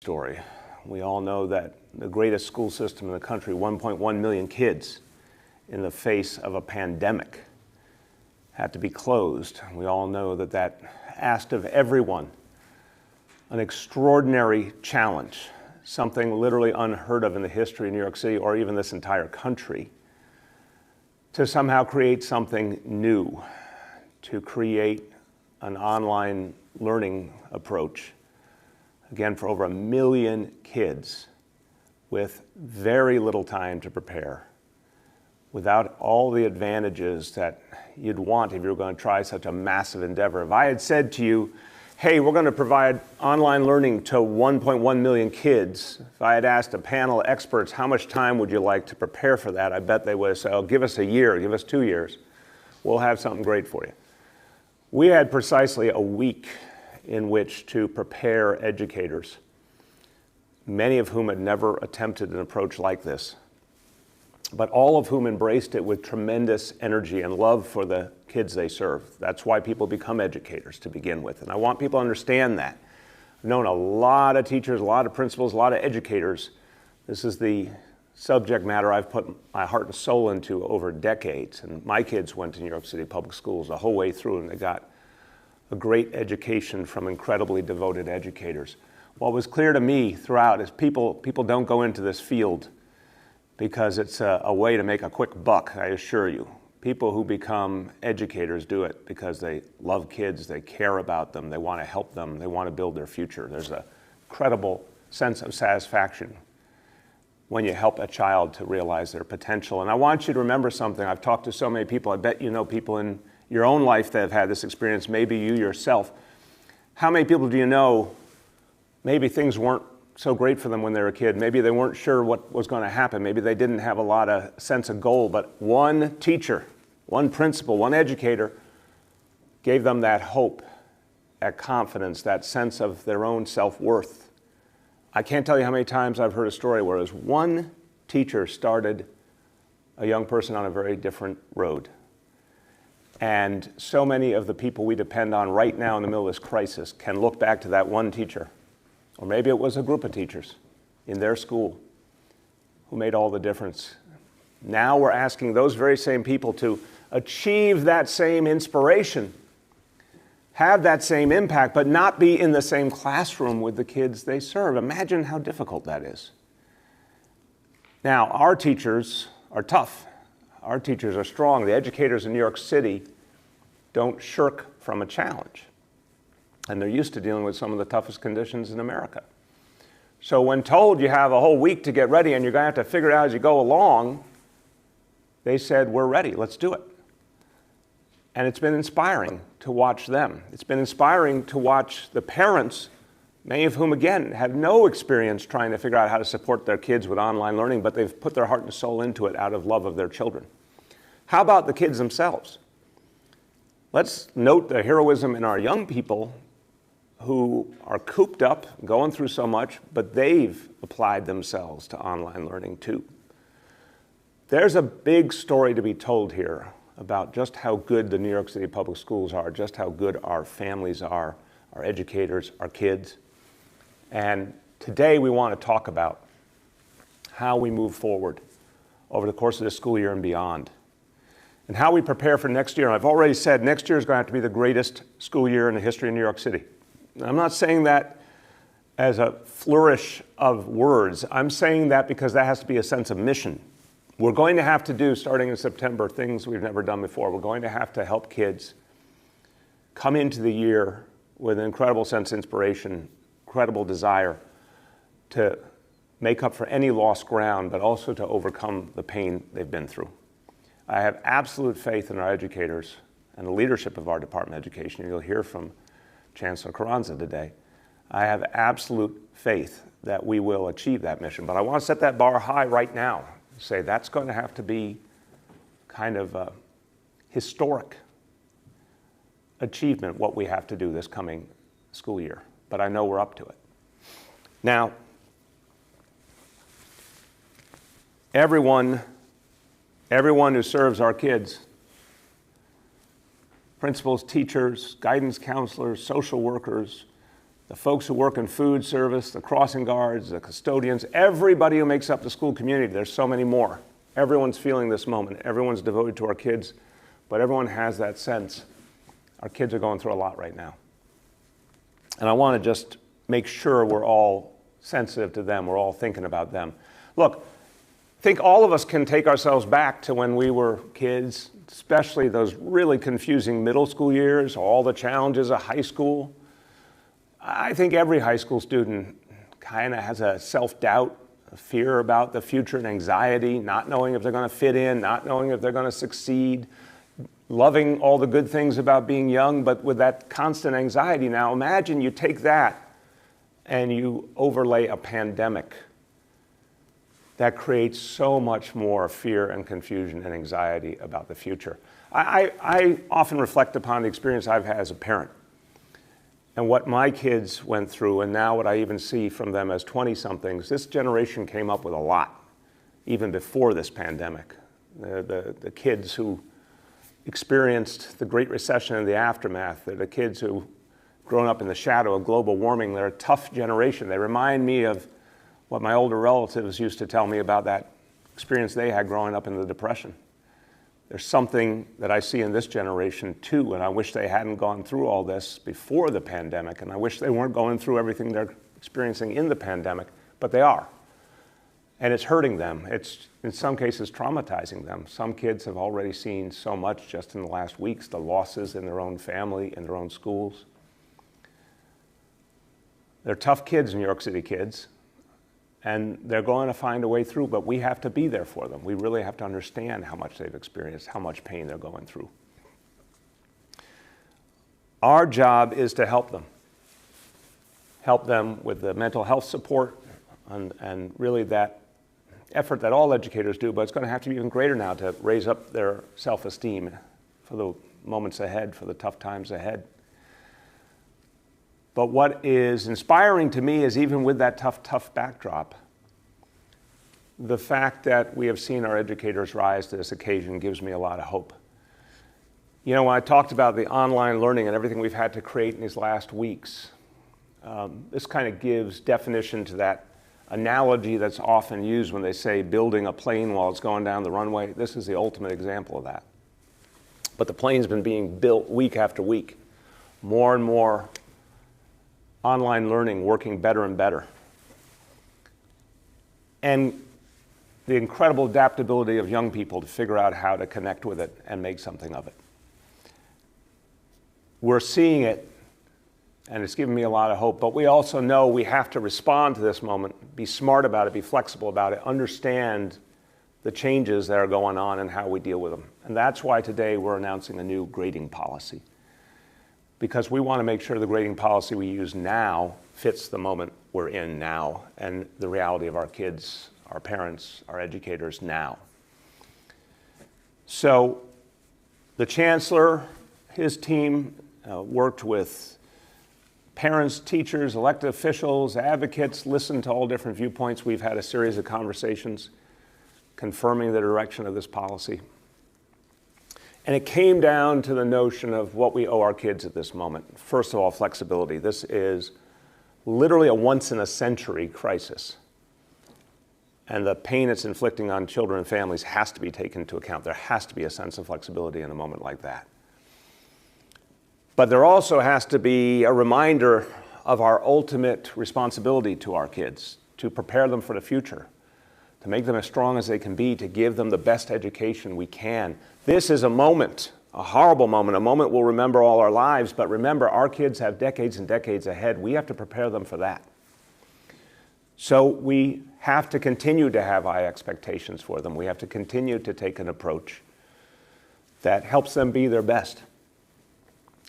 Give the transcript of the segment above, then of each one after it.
story. We all know that the greatest school system in the country, 1.1 million kids in the face of a pandemic, had to be closed. We all know that that asked of everyone an extraordinary challenge, something literally unheard of in the history of New York City or even this entire country, to somehow create something new, to create an online learning approach, again, for over 1 million kids with very little time to prepare, without all the advantages that you'd want if you were going to try such a massive endeavor. If I had said to you, hey, we're going to provide online learning to 1.1 million kids, if I had asked a panel of experts, how much time would you like to prepare for that? I bet they would have said, oh, give us a year, give us 2 years. We'll have something great for you. We had precisely a week in which to prepare educators, many of whom had never attempted an approach like this, but all of whom embraced it with tremendous energy and love for the kids they serve. That's why people become educators to begin with. And I want people to understand that. I've known a lot of teachers, a lot of principals, a lot of educators. This is the subject matter I've put my heart and soul into over decades. And my kids went to New York City public schools the whole way through, and they got a great education from incredibly devoted educators. What was clear to me throughout is people don't go into this field because it's a way to make a quick buck, I assure you. People who become educators do it because they love kids, they care about them, they want to help them, they want to build their future. There's a credible sense of satisfaction when you help a child to realize their potential. And I want you to remember something. I've talked to so many people. I bet you know people in your own life that have had this experience, maybe you yourself. How many people do you know maybe things weren't so great for them when they were a kid? Maybe they weren't sure what was going to happen. Maybe they didn't have a lot of sense of goal, but one teacher, one principal, one educator gave them that hope, that confidence, that sense of their own self-worth. I can't tell you how many times I've heard a story where it was one teacher started a young person on a very different road. And so many of the people we depend on right now in the middle of this crisis can look back to that one teacher, or maybe it was a group of teachers in their school who made all the difference. Now we're asking those very same people to achieve that same inspiration, have that same impact, but not be in the same classroom with the kids they serve. Imagine how difficult that is. Now, our teachers are tough. Our teachers are strong. The educators in New York City don't shirk from a challenge. And they're used to dealing with some of the toughest conditions in America. So when told you have a whole week to get ready and you're going to have to figure it out as you go along, they said, we're ready, let's do it. And it's been inspiring to watch them. It's been inspiring to watch the parents, many of whom, again, have no experience trying to figure out how to support their kids with online learning, but they've put their heart and soul into it out of love of their children. How about the kids themselves? Let's note the heroism in our young people who are cooped up, going through so much, but they've applied themselves to online learning too. There's a big story to be told here about just how good the New York City public schools are, just how good our families are, our educators, our kids. And today we want to talk about how we move forward over the course of this school year and beyond, and how we prepare for next year. And I've already said next year is going to have to be the greatest school year in the history of New York City. I'm not saying that as a flourish of words. I'm saying that because that has to be a sense of mission. We're going to have to do, starting in September, things we've never done before. We're going to have to help kids come into the year with an incredible sense of inspiration, incredible desire to make up for any lost ground, but also to overcome the pain they've been through. I have absolute faith in our educators and the leadership of our Department of Education. You'll hear from Chancellor Carranza today. I have absolute faith that we will achieve that mission, but I want to set that bar high right now. Say that's going to have to be kind of a historic achievement, what we have to do this coming school year, but I know we're up to it. Now, everyone who serves our kids, principals, teachers, guidance counselors, social workers, the folks who work in food service, the crossing guards, the custodians, everybody who makes up the school community. There's so many more. Everyone's feeling this moment. Everyone's devoted to our kids, but everyone has that sense. Our kids are going through a lot right now. And I want to just make sure we're all sensitive to them. We're all thinking about them. Look, I think all of us can take ourselves back to when we were kids, especially those really confusing middle school years, all the challenges of high school. I think every high school student kind of has a self-doubt, a fear about the future, and anxiety, not knowing if they're going to fit in, not knowing if they're going to succeed, loving all the good things about being young, but with that constant anxiety. Now imagine you take that and you overlay a pandemic. That creates so much more fear and confusion and anxiety about the future. I often reflect upon the experience I've had as a parent and what my kids went through, and now what I even see from them as 20-somethings. This generation came up with a lot, even before this pandemic. The kids who experienced the Great Recession and the aftermath, they're the kids who grown up in the shadow of global warming. They're a tough generation. They remind me of what my older relatives used to tell me about that experience they had growing up in the Depression. There's something that I see in this generation too, and I wish they hadn't gone through all this before the pandemic, and I wish they weren't going through everything they're experiencing in the pandemic, but they are. And it's hurting them. It's, in some cases, traumatizing them. Some kids have already seen so much just in the last weeks, the losses in their own family, in their own schools. They're tough kids, New York City kids, and they're going to find a way through, but we have to be there for them. We really have to understand how much they've experienced, how much pain they're going through. Our job is to help them with the mental health support and really that effort that all educators do, but it's going to have to be even greater now to raise up their self-esteem for the moments ahead, for the tough times ahead. But what is inspiring to me is, even with that tough backdrop, the fact that we have seen our educators rise to this occasion gives me a lot of hope. You know, when I talked about the online learning and everything we've had to create in these last weeks, this kind of gives definition to that analogy that's often used when they say building a plane while it's going down the runway. This is the ultimate example of that. But the plane's been being built week after week, more and more online learning working better and better. And the incredible adaptability of young people to figure out how to connect with it and make something of it. We're seeing it, and it's given me a lot of hope, but we also know we have to respond to this moment, be smart about it, be flexible about it, understand the changes that are going on and how we deal with them. And that's why today we're announcing a new grading policy, because we want to make sure the grading policy we use now fits the moment we're in now and the reality of our kids, our parents, our educators now. So the Chancellor, his team worked with parents, teachers, elected officials, advocates, listened to all different viewpoints. We've had a series of conversations confirming the direction of this policy. And it came down to the notion of what we owe our kids at this moment. First of all, flexibility. This is literally a once-in-a-century crisis. And the pain it's inflicting on children and families has to be taken into account. There has to be a sense of flexibility in a moment like that. But there also has to be a reminder of our ultimate responsibility to our kids, to prepare them for the future, to make them as strong as they can be, to give them the best education we can. This is a moment, a horrible moment, a moment we'll remember all our lives, but remember, our kids have decades and decades ahead. We have to prepare them for that. So we have to continue to have high expectations for them. We have to continue to take an approach that helps them be their best.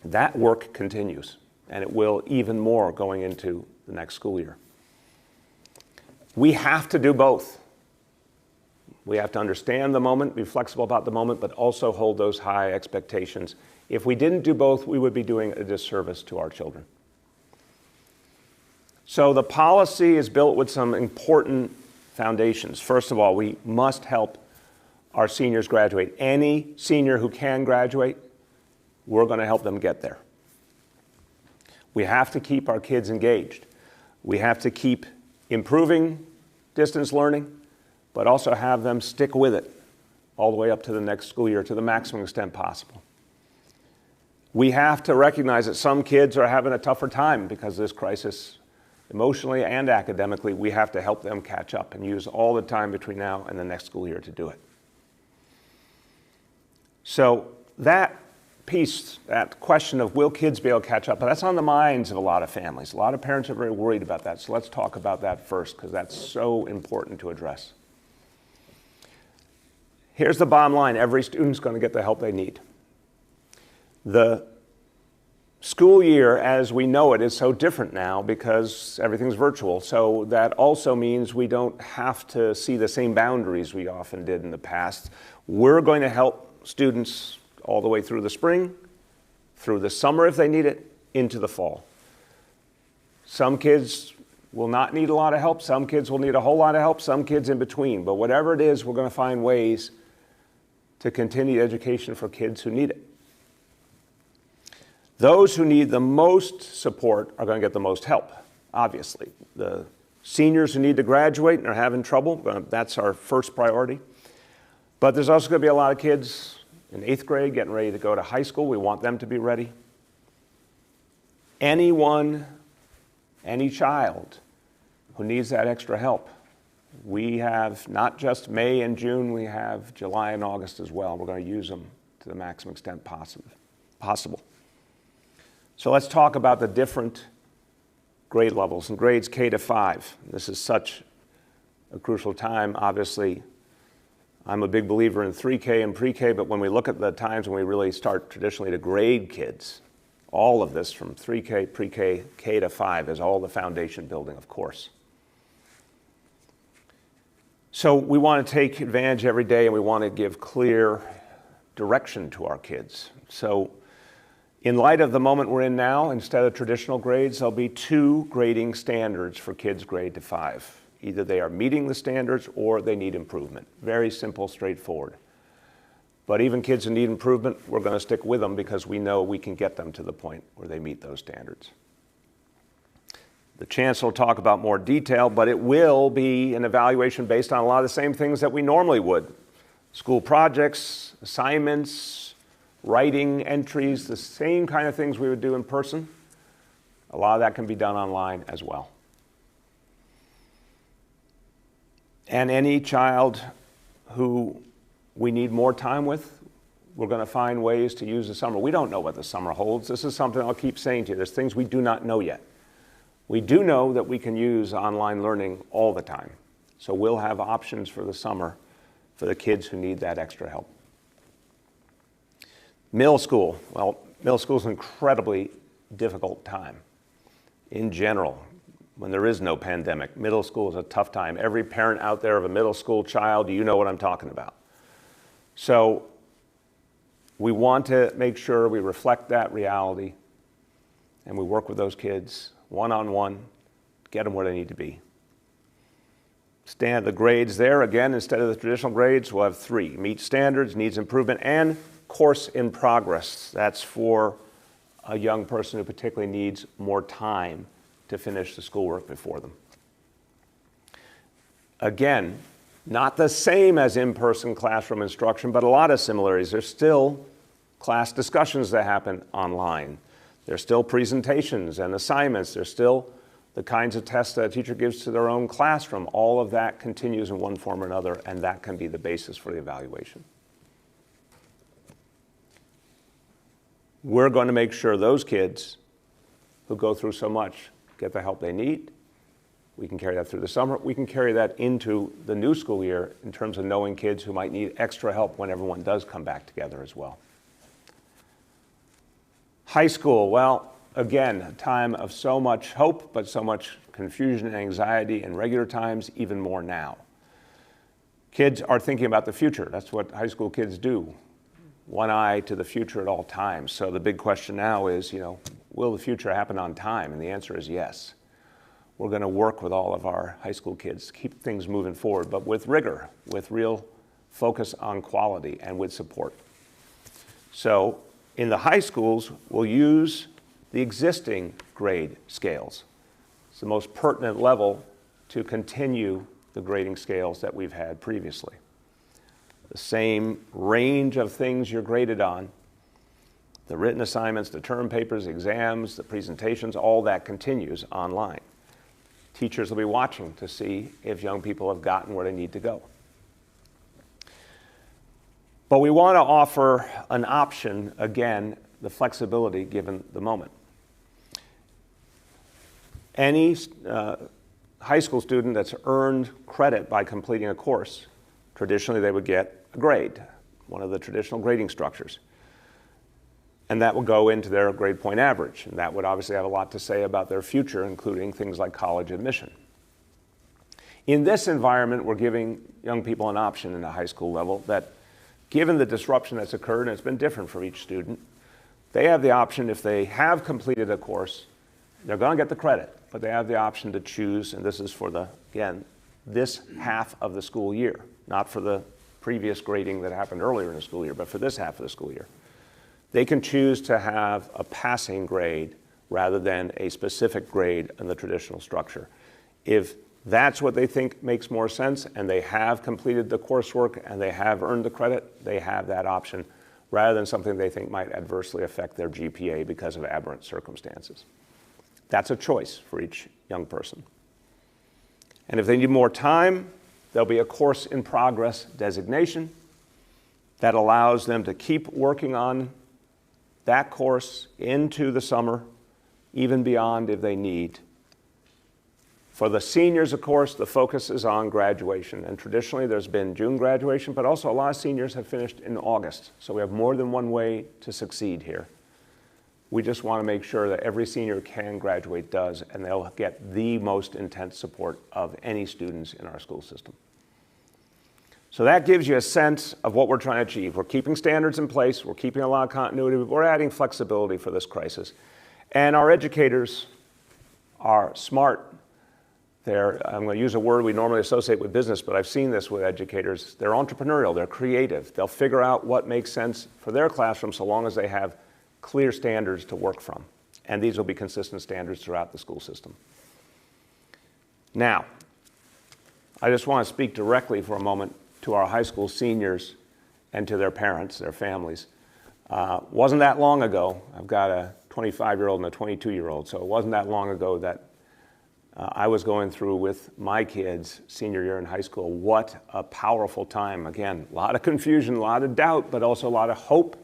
That work continues, and it will even more going into the next school year. We have to do both. We have to understand the moment, be flexible about the moment, but also hold those high expectations. If we didn't do both, we would be doing a disservice to our children. So the policy is built with some important foundations. First of all, we must help our seniors graduate. Any senior who can graduate, we're going to help them get there. We have to keep our kids engaged. We have to keep improving distance learning, but also have them stick with it all the way up to the next school year to the maximum extent possible. We have to recognize that some kids are having a tougher time because of this crisis, emotionally and academically. We have to help them catch up and use all the time between now and the next school year to do it. So that piece, that question of will kids be able to catch up, that's on the minds of a lot of families. A lot of parents are very worried about that. So let's talk about that first, because that's so important to address. Here's the bottom line. Every student's going to get the help they need. The school year, as we know it, is so different now because everything's virtual. So that also means we don't have to see the same boundaries we often did in the past. We're going to help students all the way through the spring, through the summer if they need it, into the fall. Some kids will not need a lot of help. Some kids will need a whole lot of help. Some kids in between. But whatever it is, we're going to find ways to continue education for kids who need it. Those who need the most support are going to get the most help, obviously. The seniors who need to graduate and are having trouble, that's our first priority. But there's also going to be a lot of kids in 8th grade getting ready to go to high school. We want them to be ready. Anyone, any child who needs that extra help. We have not just May and June, we have July and August as well. We're going to use them to the maximum extent possible. So let's talk about the different grade levels. In grades K to 5, this is such a crucial time. Obviously, I'm a big believer in 3K and pre-K, but when we look at the times when we really start traditionally to grade kids, all of this from 3K, pre-K, K to 5 is all the foundation building, of course. So we want to take advantage every day and we want to give clear direction to our kids. So in light of the moment we're in now, instead of traditional grades, there'll be 2 grading standards for kids grade to 5. Either they are meeting the standards or they need improvement. Very simple, straightforward. But even kids who need improvement, we're going to stick with them because we know we can get them to the point where they meet those standards. The Chancellor will talk about more detail, but it will be an evaluation based on a lot of the same things that we normally would. School projects, assignments, writing entries, the same kind of things we would do in person. A lot of that can be done online as well. And any child who we need more time with, we're going to find ways to use the summer. We don't know what the summer holds. This is something I'll keep saying to you. There's things we do not know yet. We do know that we can use online learning all the time. So we'll have options for the summer for the kids who need that extra help. Middle school. Well, middle school is an incredibly difficult time in general. When there is no pandemic, middle school is a tough time. Every parent out there of a middle school child, you know what I'm talking about. So we want to make sure we reflect that reality and we work with those kids one-on-one, get them where they need to be. The grades there, again, instead of the traditional grades, we'll have 3. Meet standards, needs improvement, and course in progress. That's for a young person who particularly needs more time to finish the schoolwork before them. Again, not the same as in-person classroom instruction, but a lot of similarities. There's still class discussions that happen online. There's still presentations and assignments. There's still the kinds of tests that a teacher gives to their own classroom. All of that continues in one form or another, and that can be the basis for the evaluation. We're going to make sure those kids who go through so much get the help they need. We can carry that through the summer. We can carry that into the new school year in terms of knowing kids who might need extra help when everyone does come back together as well. High school, well, again, a time of so much hope, but so much confusion and anxiety in regular times, even more now. Kids are thinking about the future. That's what high school kids do. One eye to the future at all times. So the big question now is, will the future happen on time? And the answer is yes. We're going to work with all of our high school kids to keep things moving forward, but with rigor, with real focus on quality, and with support. So in the high schools, we'll use the existing grade scales. It's the most pertinent level to continue the grading scales that we've had previously. The same range of things you're graded on, the written assignments, the term papers, exams, the presentations, all that continues online. Teachers will be watching to see if young people have gotten where they need to go. But we want to offer an option, again, the flexibility given the moment. Any high school student that's earned credit by completing a course, traditionally they would get a grade, one of the traditional grading structures. And that would go into their grade point average. And that would obviously have a lot to say about their future, including things like college admission. In this environment, we're giving young people an option in the high school level that, given the disruption that's occurred, and it's been different for each student, they have the option, if they have completed a course, they're going to get the credit, but they have the option to choose, and this is for the, again, this half of the school year, not for the previous grading that happened earlier in the school year, but for this half of the school year. They can choose to have a passing grade rather than a specific grade in the traditional structure. If that's what they think makes more sense and they have completed the coursework and they have earned the credit, they have that option rather than something they think might adversely affect their GPA because of aberrant circumstances. That's a choice for each young person. And if they need more time, there'll be a course in progress designation that allows them to keep working on that course into the summer, even beyond if they need. For the seniors, of course, the focus is on graduation. And traditionally, there's been June graduation, but also a lot of seniors have finished in August. So we have more than one way to succeed here. We just want to make sure that every senior can graduate, does, and they'll get the most intense support of any students in our school system. So that gives you a sense of what we're trying to achieve. We're keeping standards in place, we're keeping a lot of continuity, we're adding flexibility for this crisis. And our educators are smart. I'm going to use a word we normally associate with business, but I've seen this with educators. They're entrepreneurial, they're creative. They'll figure out what makes sense for their classroom so long as they have clear standards to work from. And these will be consistent standards throughout the school system. Now, I just want to speak directly for a moment to our high school seniors and to their parents, their families. Wasn't that long ago, I've got a 25-year-old and a 22-year-old, so it wasn't that long ago that I was going through with my kids senior year in high school. What a powerful time. Again, a lot of confusion, a lot of doubt, but also a lot of hope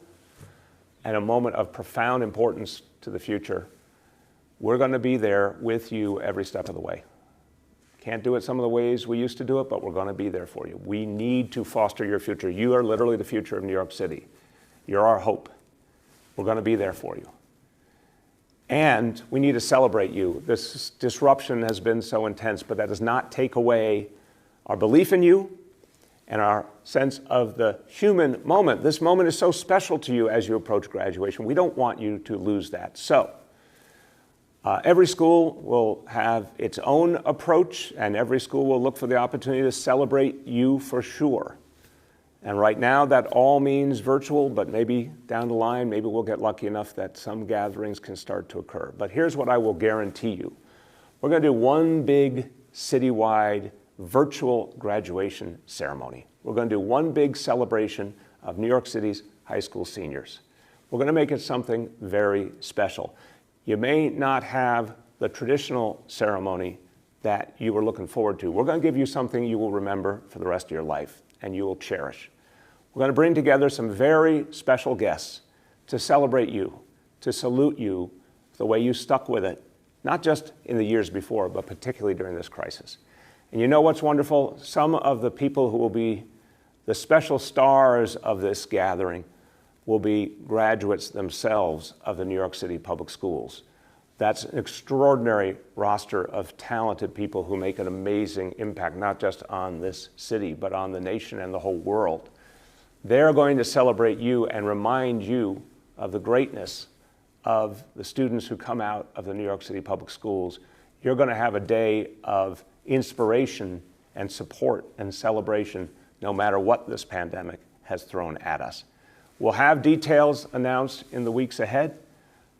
and a moment of profound importance to the future. We're going to be there with you every step of the way. Can't do it some of the ways we used to do it, but we're going to be there for you. We need to foster your future. You are literally the future of New York City. You're our hope. We're going to be there for you. And we need to celebrate you. This disruption has been so intense, but that does not take away our belief in you and our sense of the human moment. This moment is so special to you as you approach graduation. We don't want you to lose that. So, every school will have its own approach, and every school will look for the opportunity to celebrate you for sure. And right now, that all means virtual, but maybe down the line, maybe we'll get lucky enough that some gatherings can start to occur. But here's what I will guarantee you. We're going to do one big citywide virtual graduation ceremony. We're going to do one big celebration of New York City's high school seniors. We're going to make it something very special. You may not have the traditional ceremony that you were looking forward to. We're going to give you something you will remember for the rest of your life and you will cherish. We're going to bring together some very special guests to celebrate you, to salute you for the way you stuck with it, not just in the years before, but particularly during this crisis. And you know what's wonderful? Some of the people who will be the special stars of this gathering will be graduates themselves of the New York City Public Schools. That's an extraordinary roster of talented people who make an amazing impact, not just on this city, but on the nation and the whole world. They're going to celebrate you and remind you of the greatness of the students who come out of the New York City Public Schools. You're going to have a day of inspiration and support and celebration, no matter what this pandemic has thrown at us. We'll have details announced in the weeks ahead,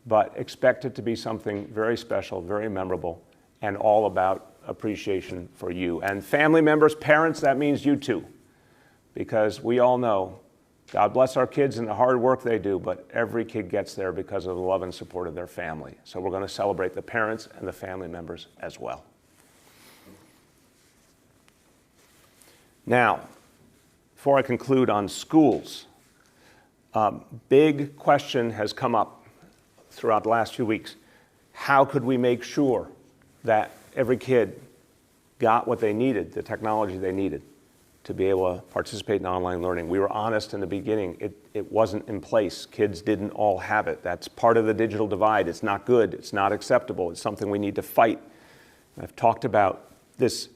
but expect it to be something very special, very memorable, and all about appreciation for you. And family members, parents, that means you too, because we all know, God bless our kids and the hard work they do, but every kid gets there because of the love and support of their family. So we're going to celebrate the parents and the family members as well. Now, before I conclude on schools, big question has come up throughout the last few weeks. How could we make sure that every kid got what they needed, the technology they needed, to be able to participate in online learning? We were honest in the beginning. It wasn't in place. Kids didn't all have it. That's part of the digital divide. It's not good. It's not acceptable. It's something we need to fight. I've talked about this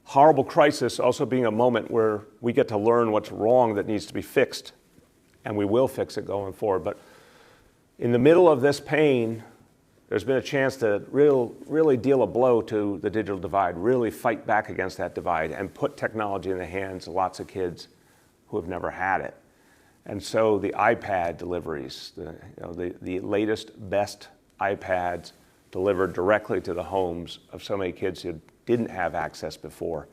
horrible crisis also being a moment where we get to learn what's wrong that needs to be fixed, and we will fix it going forward. But in the middle of this pain, there's been a chance to really deal a blow to the digital divide, really fight back against that divide and put technology in the hands of lots of kids who have never had it. And so the iPad deliveries, the latest, best iPads delivered directly to the homes of so many kids who didn't have access before.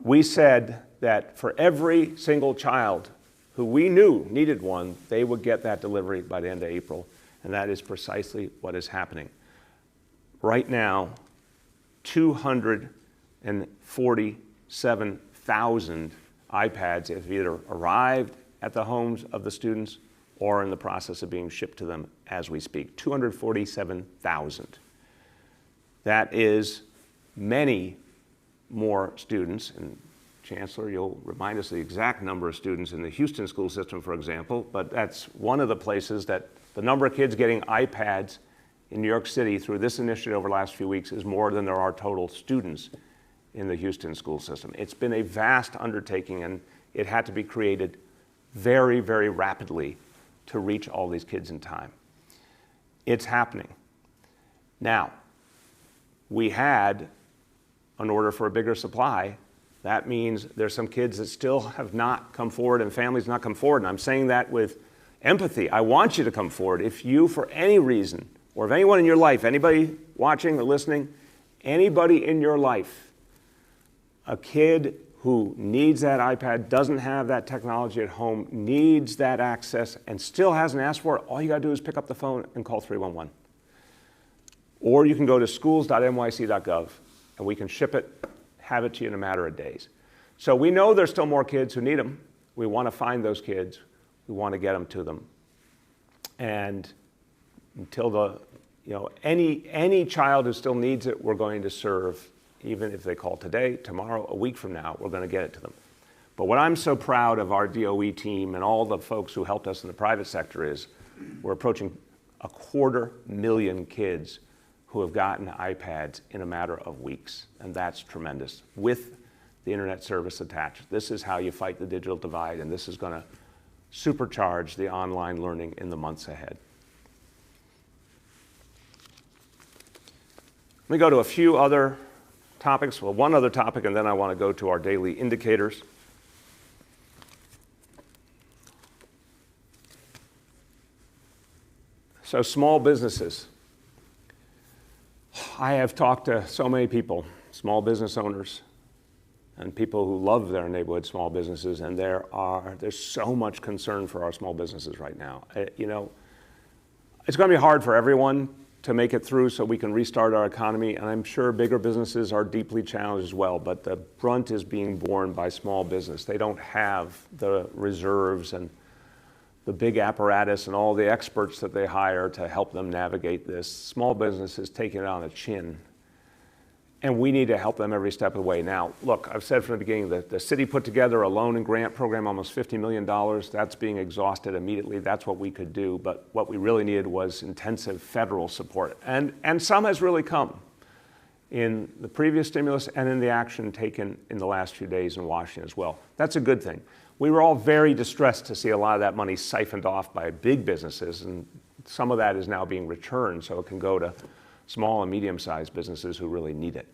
We said that for every single child who we knew needed one, they would get that delivery by the end of April. And that is precisely what is happening. Right now, 247,000 iPads have either arrived at the homes of the students or in the process of being shipped to them as we speak. 247,000. That is many more students, and Chancellor, you'll remind us the exact number of students in the Houston school system, for example, but that's one of the places that the number of kids getting iPads in New York City through this initiative over the last few weeks is more than there are total students in the Houston school system. It's been a vast undertaking, and it had to be created very, very rapidly to reach all these kids in time. It's happening. Now, we had an order for a bigger supply. That means there's some kids that still have not come forward and families not come forward. And I'm saying that with empathy. I want you to come forward. If you, for any reason, or if anyone in your life, anybody watching or listening, anybody in your life, a kid who needs that iPad, doesn't have that technology at home, needs that access, and still hasn't asked for it, all you got to do is pick up the phone and call 311. Or you can go to schools.nyc.gov, and we can ship it, have it to you in a matter of days. So we know there's still more kids who need them. We want to find those kids. We want to get them to them. And until any child who still needs it, we're going to serve. Even if they call today, tomorrow, a week from now, we're going to get it to them. But what I'm so proud of our DOE team and all the folks who helped us in the private sector is we're approaching 250,000 kids who have gotten iPads in a matter of weeks. And that's tremendous, with the internet service attached. This is how you fight the digital divide, and this is going to supercharge the online learning in the months ahead. Let me go to a few other topics. Well, one other topic, and then I want to go to our daily indicators. So small businesses. I have talked to so many people, small business owners, and people who love their neighborhood small businesses, and there's so much concern for our small businesses right now. It's going to be hard for everyone to make it through so we can restart our economy, and I'm sure bigger businesses are deeply challenged as well, but the brunt is being borne by small business. They don't have the reserves and the big apparatus and all the experts that they hire to help them navigate this. Small business is taking it on the chin, and we need to help them every step of the way. Now, look, I've said from the beginning that the city put together a loan and grant program, almost $50 million. That's being exhausted immediately. That's what we could do, but what we really needed was intensive federal support. And some has really come in the previous stimulus and in the action taken in the last few days in Washington as well. That's a good thing. We were all very distressed to see a lot of that money siphoned off by big businesses, and some of that is now being returned so it can go to small and medium-sized businesses who really need it.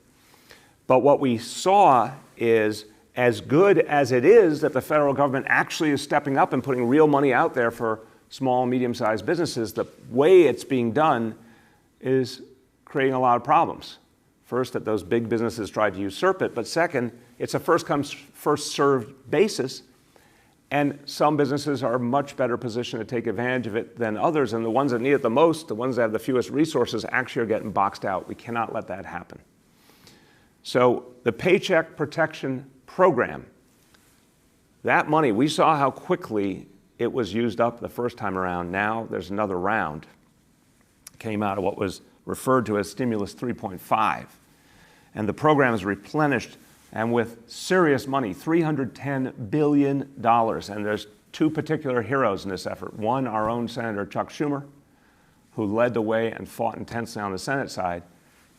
But what we saw is, as good as it is that the federal government actually is stepping up and putting real money out there for small and medium-sized businesses, the way it's being done is creating a lot of problems. First, that those big businesses try to usurp it, but second, it's a first-come, first-served basis, and some businesses are much better positioned to take advantage of it than others, and the ones that need it the most, the ones that have the fewest resources, actually are getting boxed out. We cannot let that happen. So the Paycheck Protection Program, that money, we saw how quickly it was used up the first time around. Now there's another round. It came out of what was referred to as Stimulus 3.5. And the program is replenished, and with serious money, $310 billion. And there's two particular heroes in this effort. One, our own Senator Chuck Schumer, who led the way and fought intensely on the Senate side.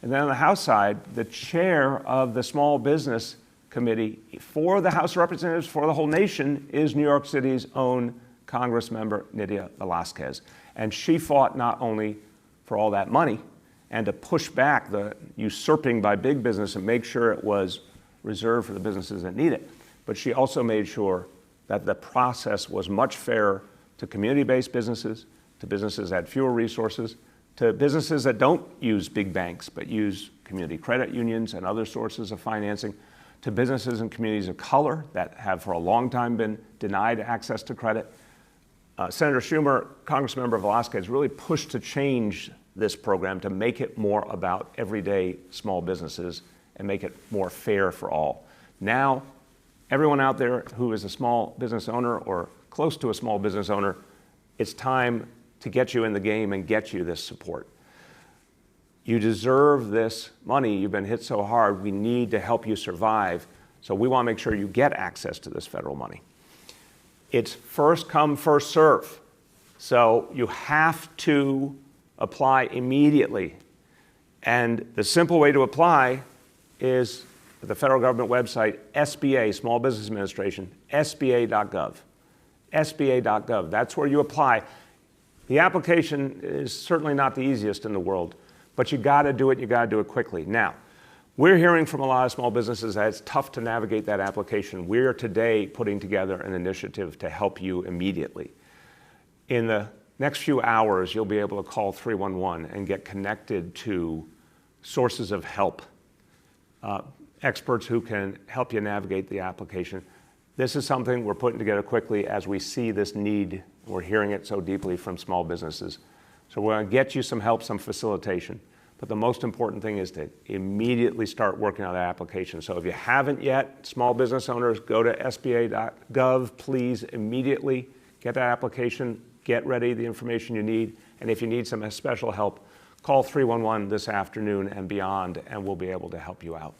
And then on the House side, the chair of the Small Business Committee for the House of Representatives for the whole nation is New York City's own Congressmember Nydia Velázquez. And she fought not only for all that money and to push back the usurping by big business and make sure it was reserved for the businesses that need it, but she also made sure that the process was much fairer to community-based businesses, to businesses that had fewer resources, to businesses that don't use big banks but use community credit unions and other sources of financing, to businesses and communities of color that have for a long time been denied access to credit. Senator Schumer, Congressmember Velázquez, really pushed to change this program to make it more about everyday small businesses and make it more fair for all. Now, everyone out there who is a small business owner or close to a small business owner, it's time to get you in the game and get you this support. You deserve this money. You've been hit so hard. We need to help you survive. So we want to make sure you get access to this federal money. It's first come, first serve. So you have to apply immediately. And the simple way to apply is the federal government website, SBA, Small Business Administration, sba.gov. sba.gov. That's where you apply. The application is certainly not the easiest in the world, but you got to do it. You got to do it quickly. Now, we're hearing from a lot of small businesses that it's tough to navigate that application. We're today putting together an initiative to help you immediately. In the next few hours, you'll be able to call 311 and get connected to sources of help, experts who can help you navigate the application. This is something we're putting together quickly as we see this need. We're hearing it so deeply from small businesses. So we're going to get you some help, some facilitation. But the most important thing is to immediately start working on that application. So if you haven't yet, small business owners, go to sba.gov. Please immediately get that application, get ready the information you need. And if you need some special help, call 311 this afternoon and beyond, and we'll be able to help you out.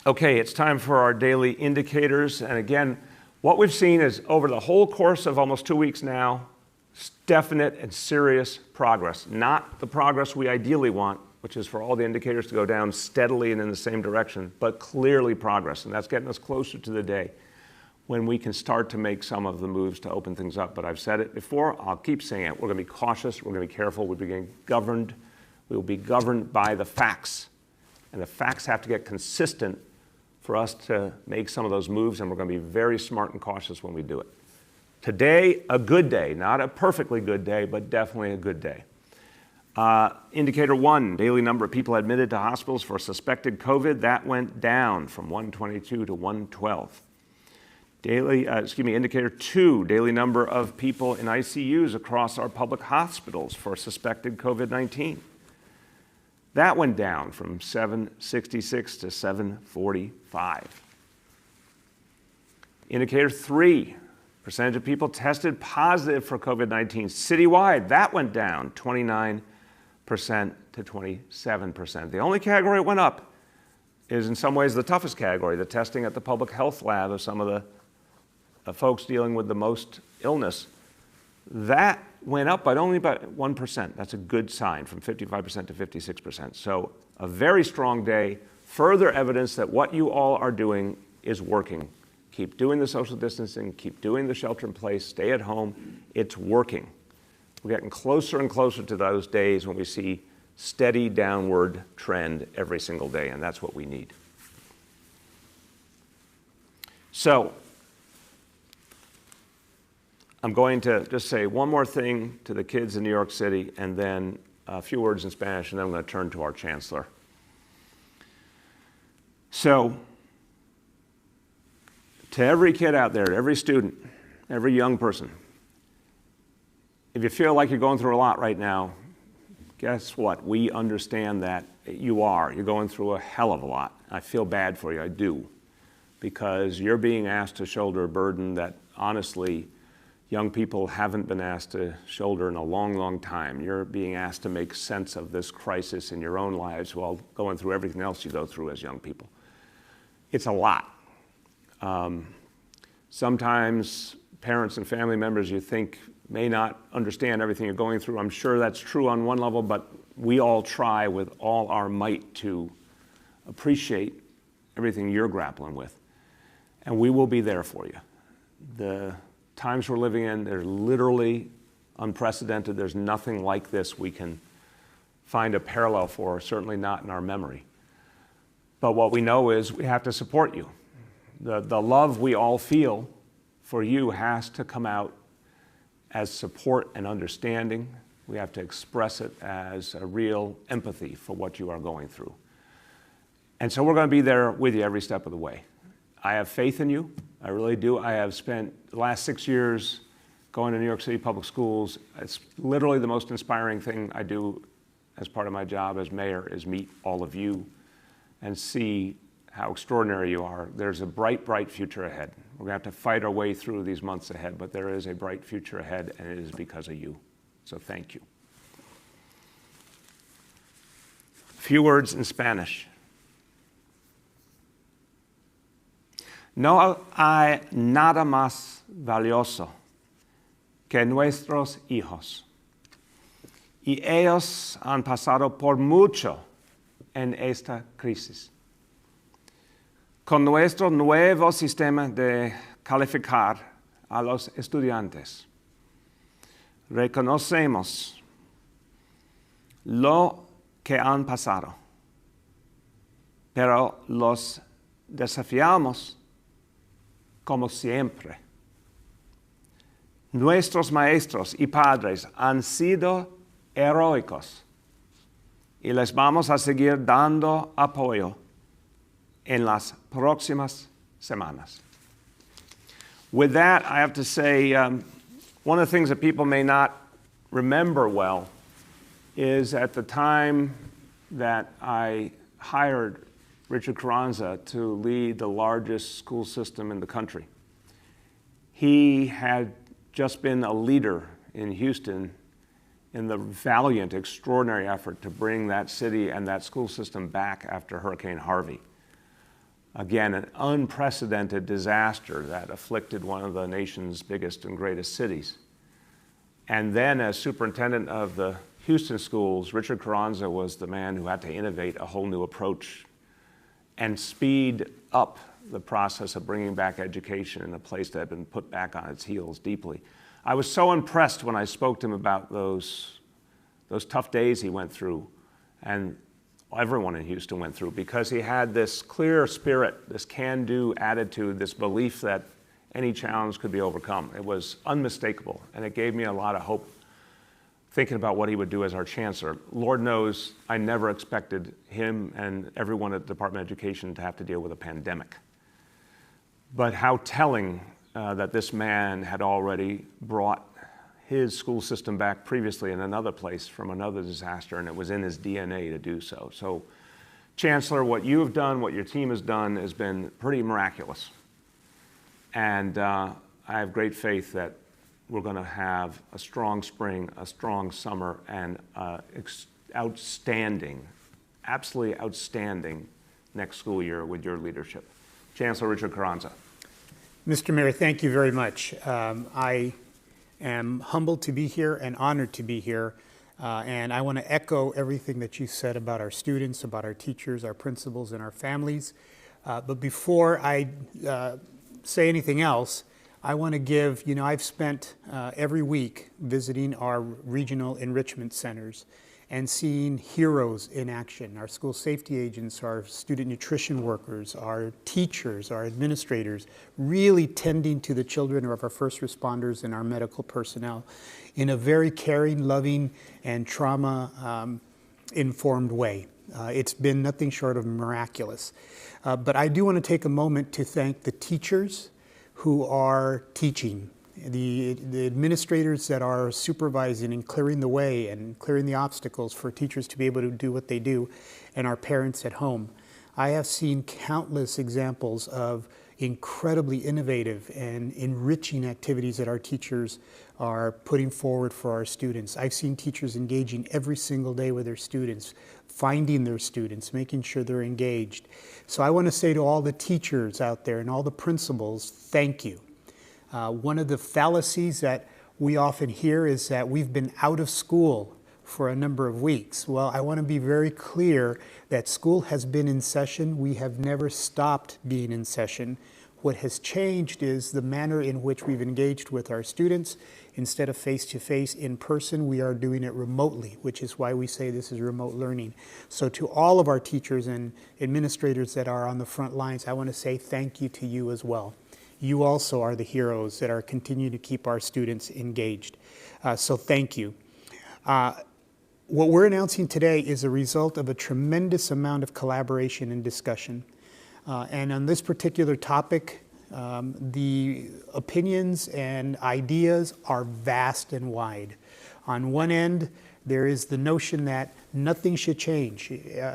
Okay, it's time for our daily indicators. And again, what we've seen is over the whole course of almost 2 weeks now, definite and serious progress. Not the progress we ideally want, which is for all the indicators to go down steadily and in the same direction, but clearly progress. And that's getting us closer to the day when we can start to make some of the moves to open things up. But I've said it before, I'll keep saying it. We're going to be cautious, we're going to be careful, we're being governed. We will be governed by the facts. And the facts have to get consistent for us to make some of those moves, and we're going to be very smart and cautious when we do it. Today, a good day, not a perfectly good day, but definitely a good day. Indicator 1, daily number of people admitted to hospitals for suspected COVID, that went down from 122 to 112. Indicator 2, daily number of people in ICUs across our public hospitals for suspected COVID-19. That went down from 766 to 745. Indicator 3, percentage of people tested positive for COVID-19 citywide. That went down 29% to 27%. The only category that went up is in some ways the toughest category, the testing at the public health lab of some of the folks dealing with the most illness. That went up, but only by 1%. That's a good sign, from 55% to 56%. So a very strong day, further evidence that what you all are doing is working. Keep doing the social distancing, keep doing the shelter in place, stay at home. It's working. We're getting closer and closer to those days when we see steady downward trend every single day, and that's what we need. So, I'm going to just say one more thing to the kids in New York City, and then a few words in Spanish, and then I'm going to turn to our Chancellor. So, to every kid out there, every student, every young person, if you feel like you're going through a lot right now, guess what? We understand that you are. You're going through a hell of a lot. I feel bad for you, I do, because you're being asked to shoulder a burden that, honestly, young people haven't been asked to shoulder in a long, long time. You're being asked to make sense of this crisis in your own lives while going through everything else you go through as young people. It's a lot. Sometimes parents and family members you think may not understand everything you're going through. I'm sure that's true on one level, but we all try with all our might to appreciate everything you're grappling with. And we will be there for you. The times we're living in, they're literally unprecedented. There's nothing like this we can find a parallel for, certainly not in our memory. But what we know is we have to support you. The love we all feel for you has to come out as support and understanding. We have to express it as a real empathy for what you are going through. And so we're going to be there with you every step of the way. I have faith in you. I really do. I have spent the last 6 years going to New York City public schools. It's literally the most inspiring thing I do as part of my job as mayor is meet all of you and see how extraordinary you are. There's a bright, bright future ahead. We're going to have to fight our way through these months ahead, but there is a bright future ahead, and it is because of you. So thank you. A few words in Spanish. No hay nada más valioso que nuestros hijos. Y ellos han pasado por mucho en esta crisis. Con nuestro nuevo sistema de calificar a los estudiantes, reconocemos lo que han pasado, pero los desafiamos como siempre. Nuestros maestros y padres han sido heroicos y les vamos a seguir dando apoyo en las próximas semanas. With that, I have to say, one of the things that people may not remember well is at the time that I hired Richard Carranza to lead the largest school system in the country. He had just been a leader in Houston in the valiant, extraordinary effort to bring that city and that school system back after Hurricane Harvey. Again, an unprecedented disaster that afflicted one of the nation's biggest and greatest cities. And then as superintendent of the Houston schools, Richard Carranza was the man who had to innovate a whole new approach and speed up the process of bringing back education in a place that had been put back on its heels deeply. I was so impressed when I spoke to him about those tough days he went through, and everyone in Houston went through, because he had this clear spirit, this can-do attitude, this belief that any challenge could be overcome. It was unmistakable, and it gave me a lot of hope thinking about what he would do as our chancellor. Lord knows I never expected him and everyone at the Department of Education to have to deal with a pandemic. But how telling that this man had already brought his school system back previously in another place from another disaster, and it was in his DNA to do so. So, Chancellor, what you have done, what your team has done, has been pretty miraculous. And I have great faith that we're going to have a strong spring, a strong summer, and outstanding, absolutely outstanding next school year with your leadership. Chancellor Richard Carranza. Mr. Mayor, thank you very much. I am humbled to be here and honored to be here. And I want to echo everything that you said about our students, about our teachers, our principals, and our families. But before I say anything else, I want to give, I've spent every week visiting our regional enrichment centers. and seeing heroes in action, our school safety agents, our student nutrition workers, our teachers, our administrators, really tending to the children of our first responders and our medical personnel in a very caring, loving, and trauma-informed way. It's been nothing short of miraculous. But I do want to take a moment to thank the teachers who are teaching, the administrators that are supervising and clearing the way and clearing the obstacles for teachers to be able to do what they do, and our parents at home. I have seen countless examples of incredibly innovative and enriching activities that our teachers are putting forward for our students. I've seen teachers engaging every single day with their students, finding their students, making sure they're engaged. So I want to say to all the teachers out there and all the principals, thank you. One of the fallacies that we often hear is that we've been out of school for a number of weeks. Well, I want to be very clear that school has been in session. We have never stopped being in session. What has changed is the manner in which we've engaged with our students. Instead of face-to-face in person, we are doing it remotely, which is why we say this is remote learning. So to all of our teachers and administrators that are on the front lines, I want to say thank you to you as well. You also are the heroes that are continuing to keep our students engaged. So thank you. What we're announcing today is a result of a tremendous amount of collaboration and discussion. And on this particular topic, the opinions and ideas are vast and wide. On one end, there is the notion that nothing should change.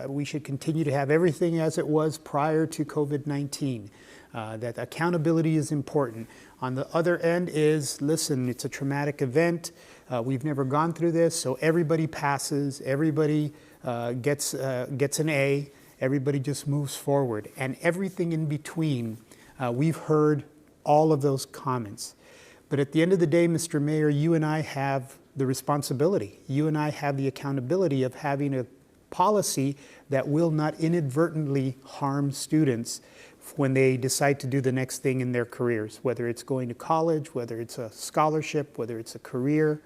We should continue to have everything as it was prior to COVID-19. That accountability is important. On the other end is, listen, it's a traumatic event. We've never gone through this, so everybody passes, everybody gets an A, everybody just moves forward. And everything in between, we've heard all of those comments. But at the end of the day, Mr. Mayor, you and I have the responsibility. You and I have the accountability of having a policy that will not inadvertently harm students when they decide to do the next thing in their careers, whether it's going to college, whether it's a scholarship, whether it's a career.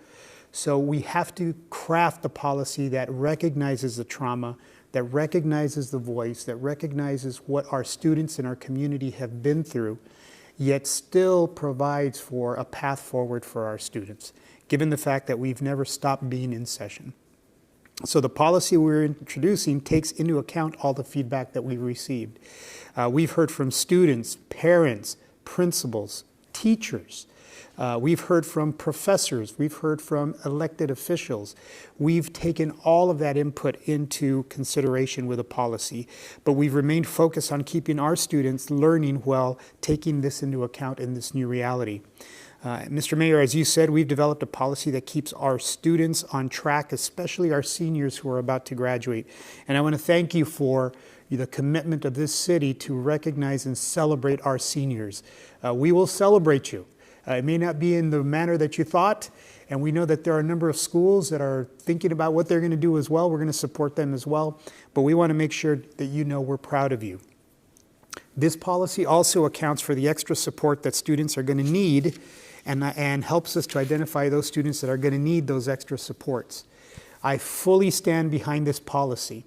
So we have to craft a policy that recognizes the trauma, that recognizes the voice, that recognizes what our students in our community have been through, yet still provides for a path forward for our students, given the fact that we've never stopped being in session. So the policy we're introducing takes into account all the feedback that we've received. We've heard from students, parents, principals, teachers. We've heard from professors. We've heard from elected officials. We've taken all of that input into consideration with a policy, but we've remained focused on keeping our students learning while taking this into account in this new reality. Mr. Mayor, as you said, we've developed a policy that keeps our students on track, especially our seniors who are about to graduate. And I want to thank you for the commitment of this city to recognize and celebrate our seniors. We will celebrate you. It may not be in the manner that you thought, and we know that there are a number of schools that are thinking about what they're going to do as well. We're going to support them as well, but we want to make sure that you know we're proud of you. This policy also accounts for the extra support that students are going to need and helps us to identify those students that are going to need those extra supports. I fully stand behind this policy.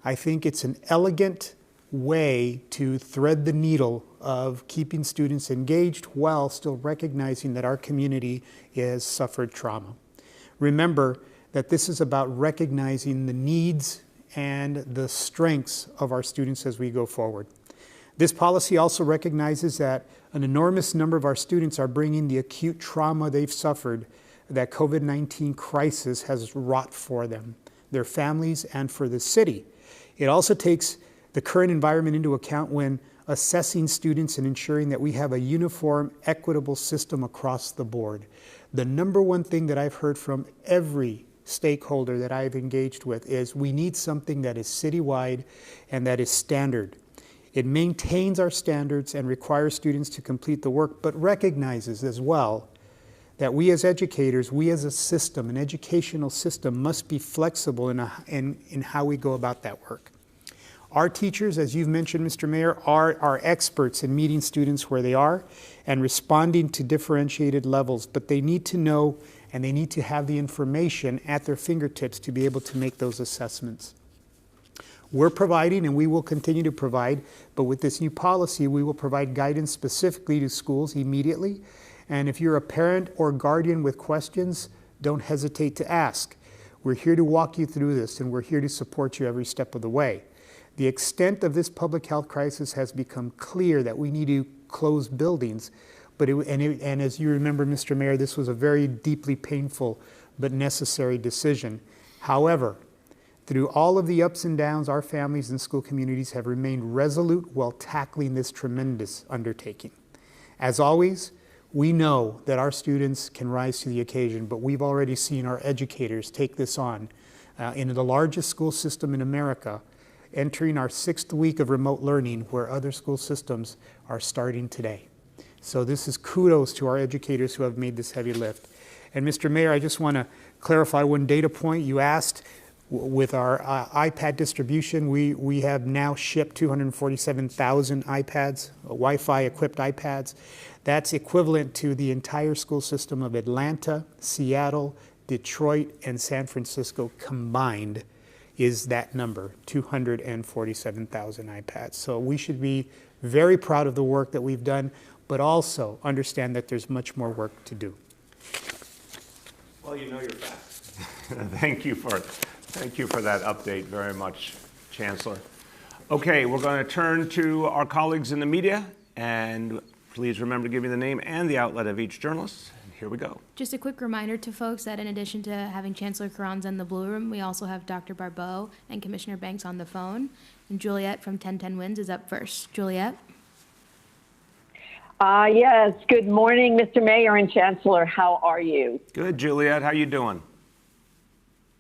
I think it's an elegant way to thread the needle of keeping students engaged while still recognizing that our community has suffered trauma. Remember that this is about recognizing the needs and the strengths of our students as we go forward. This policy also recognizes that an enormous number of our students are bringing the acute trauma they've suffered that COVID-19 crisis has wrought for them, their families, and for the city. It also takes the current environment into account when assessing students and ensuring that we have a uniform, equitable system across the board. The number one thing that I've heard from every stakeholder that I've engaged with is we need something that is citywide and that is standard. It maintains our standards and requires students to complete the work, but recognizes as well that we as educators, we as a system, an educational system, must be flexible in how we go about that work. Our teachers, as you've mentioned, Mr. Mayor, are experts in meeting students where they are and responding to differentiated levels, but they need to know and they need to have the information at their fingertips to be able to make those assessments. We're providing, and we will continue to provide, but with this new policy, we will provide guidance specifically to schools immediately. And if you're a parent or guardian with questions, don't hesitate to ask. We're here to walk you through this, and we're here to support you every step of the way. The extent of this public health crisis has become clear that we need to close buildings, and as you remember, Mr. Mayor, this was a very deeply painful but necessary decision. However, through all of the ups and downs, our families and school communities have remained resolute while tackling this tremendous undertaking. As always, we know that our students can rise to the occasion, but we've already seen our educators take this on in the largest school system in America, entering our 6th week of remote learning, where other school systems are starting today. So this is kudos to our educators who have made this heavy lift. And Mr. Mayor, I just want to clarify one data point. You asked, with our iPad distribution, we have now shipped 247,000 iPads, Wi-Fi equipped iPads. That's equivalent to the entire school system of Atlanta, Seattle, Detroit, and San Francisco combined is that number, 247,000 iPads. So we should be very proud of the work that we've done, but also understand that there's much more work to do. Well, you know your facts. Thank you for that update very much, Chancellor. Okay, we're going to turn to our colleagues in the media, and please remember to give me the name and the outlet of each journalist. Here we go. Just a quick reminder to folks that in addition to having Chancellor Carranza in the Blue Room, we also have Dr. Barbeau and Commissioner Banks on the phone. And Juliet from 1010 Wins is up first. Juliet? Yes, good morning, Mr. Mayor and Chancellor. How are you? Good, Juliet. How you doing?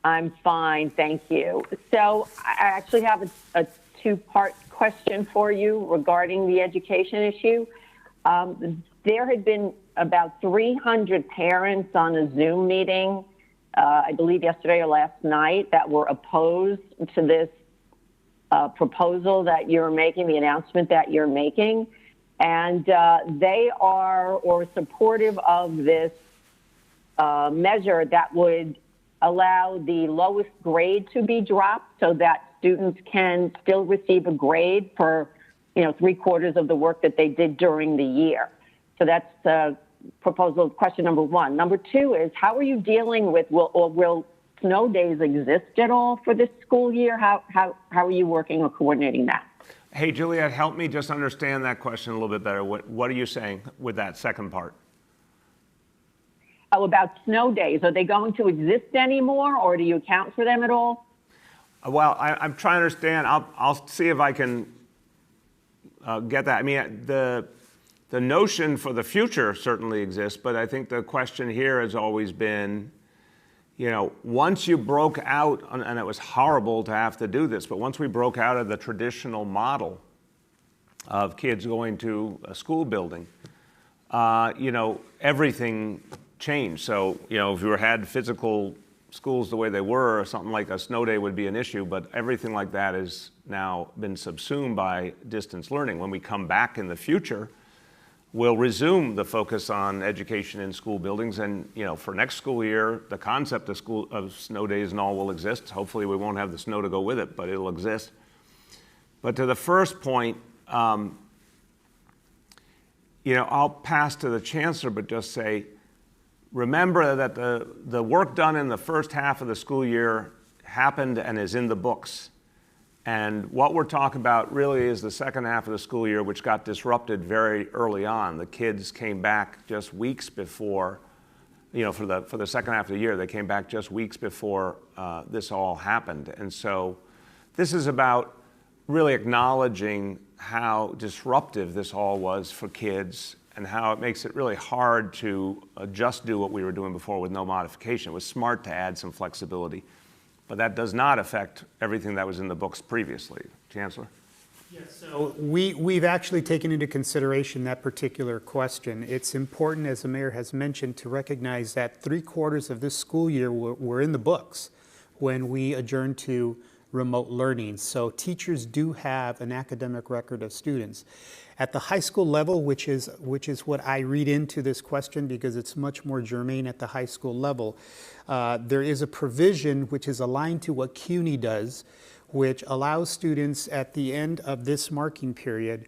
I'm fine, thank you. So I actually have a two-part question for you regarding the education issue. There had been about 300 parents on a Zoom meeting, I believe yesterday or last night, that were opposed to this proposal that you're making, the announcement that you're making. And they are or supportive of this measure that would allow the lowest grade to be dropped so that students can still receive a grade for, 3/4 of the work that they did during the year. So that's proposal question number one. Number two is, how are you dealing with, will snow days exist at all for this school year? How are you working or coordinating that? Hey, Juliet, help me just understand that question a little bit better. What are you saying with that second part? Oh, about snow days. Are they going to exist anymore, or do you account for them at all? Well, I'm trying to understand. I'll see if I can get that. I mean, the notion for the future certainly exists, but I think the question here has always been, once you broke out, and it was horrible to have to do this, but once we broke out of the traditional model of kids going to a school building, everything changed. So, if you had physical schools the way they were, something like a snow day would be an issue, but everything like that has now been subsumed by distance learning. When we come back in the future, we'll resume the focus on education in school buildings, and for next school year, the concept of snow days and all will exist. Hopefully we won't have the snow to go with it, but it'll exist. But to the first point, I'll pass to the Chancellor, but just say, remember that the work done in the first half of the school year happened and is in the books. And what we're talking about really is the second half of the school year, which got disrupted very early on. The kids came back just weeks before, for the second half of the year, they came back just weeks before this all happened. And so this is about really acknowledging how disruptive this all was for kids and how it makes it really hard to just do what we were doing before with no modification. It was smart to add some flexibility, but that does not affect everything that was in the books previously. Chancellor? Yes, so we've actually taken into consideration that particular question. It's important, as the mayor has mentioned, to recognize that 3/4 of this school year were in the books when we adjourned to remote learning. So teachers do have an academic record of students. At the high school level, which is what I read into this question because it's much more germane at the high school level, there is a provision which is aligned to what CUNY does, which allows students at the end of this marking period,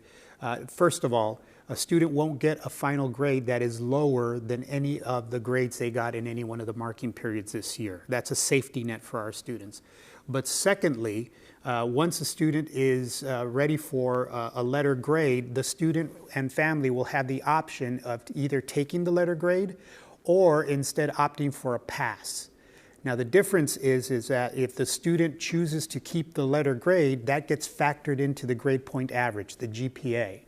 first of all, a student won't get a final grade that is lower than any of the grades they got in any one of the marking periods this year. That's a safety net for our students. But secondly, once a student is ready for a letter grade, the student and family will have the option of either taking the letter grade or instead opting for a pass. Now the difference is that if the student chooses to keep the letter grade, that gets factored into the grade point average, the GPA.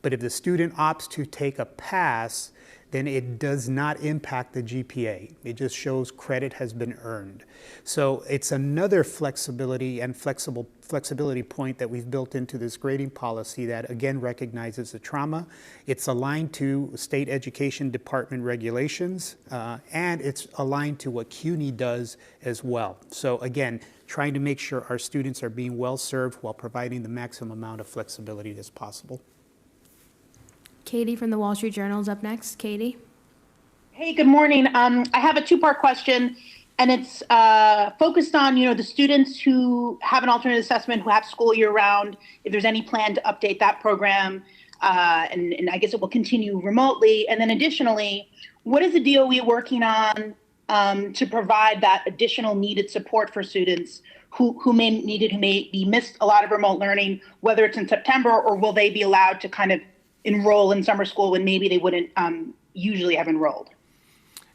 But if the student opts to take a pass, then it does not impact the GPA. It just shows credit has been earned. So it's another flexibility and flexibility point that we've built into this grading policy that again recognizes the trauma. It's aligned to state education department regulations, and it's aligned to what CUNY does as well. So again, trying to make sure our students are being well served while providing the maximum amount of flexibility as possible. Katie from the Wall Street Journal is up next. Katie. Hey, good morning. I have a two-part question, and it's focused on, the students who have an alternate assessment, who have school year-round, if there's any plan to update that program, and I guess it will continue remotely. And then additionally, what is the DOE working on to provide that additional needed support for students who may be missed a lot of remote learning, whether it's in September, or will they be allowed to kind of enroll in summer school when maybe they wouldn't usually have enrolled?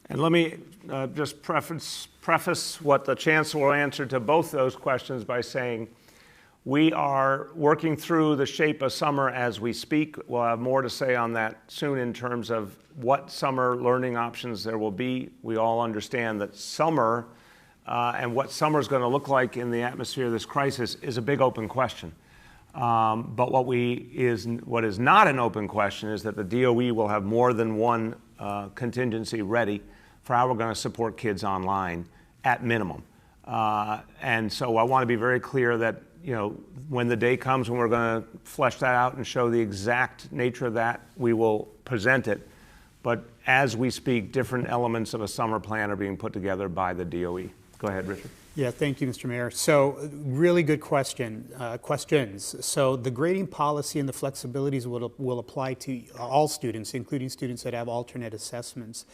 And let me just preface what the Chancellor answered to both those questions by saying we are working through the shape of summer as we speak. We'll have more to say on that soon in terms of what summer learning options there will be. We all understand that summer and what summer is going to look like in the atmosphere of this crisis is a big open question. But what is not an open question is that the DOE will have more than one contingency ready for how we're going to support kids online at minimum. And so I want to be very clear that, when the day comes when we're going to flesh that out and show the exact nature of that, we will present it. But as we speak, different elements of a summer plan are being put together by the DOE. Go ahead, Richard. Yeah, thank you, Mr. Mayor. So really good questions. So the grading policy and the flexibilities will apply to all students, including students that have alternate assessments.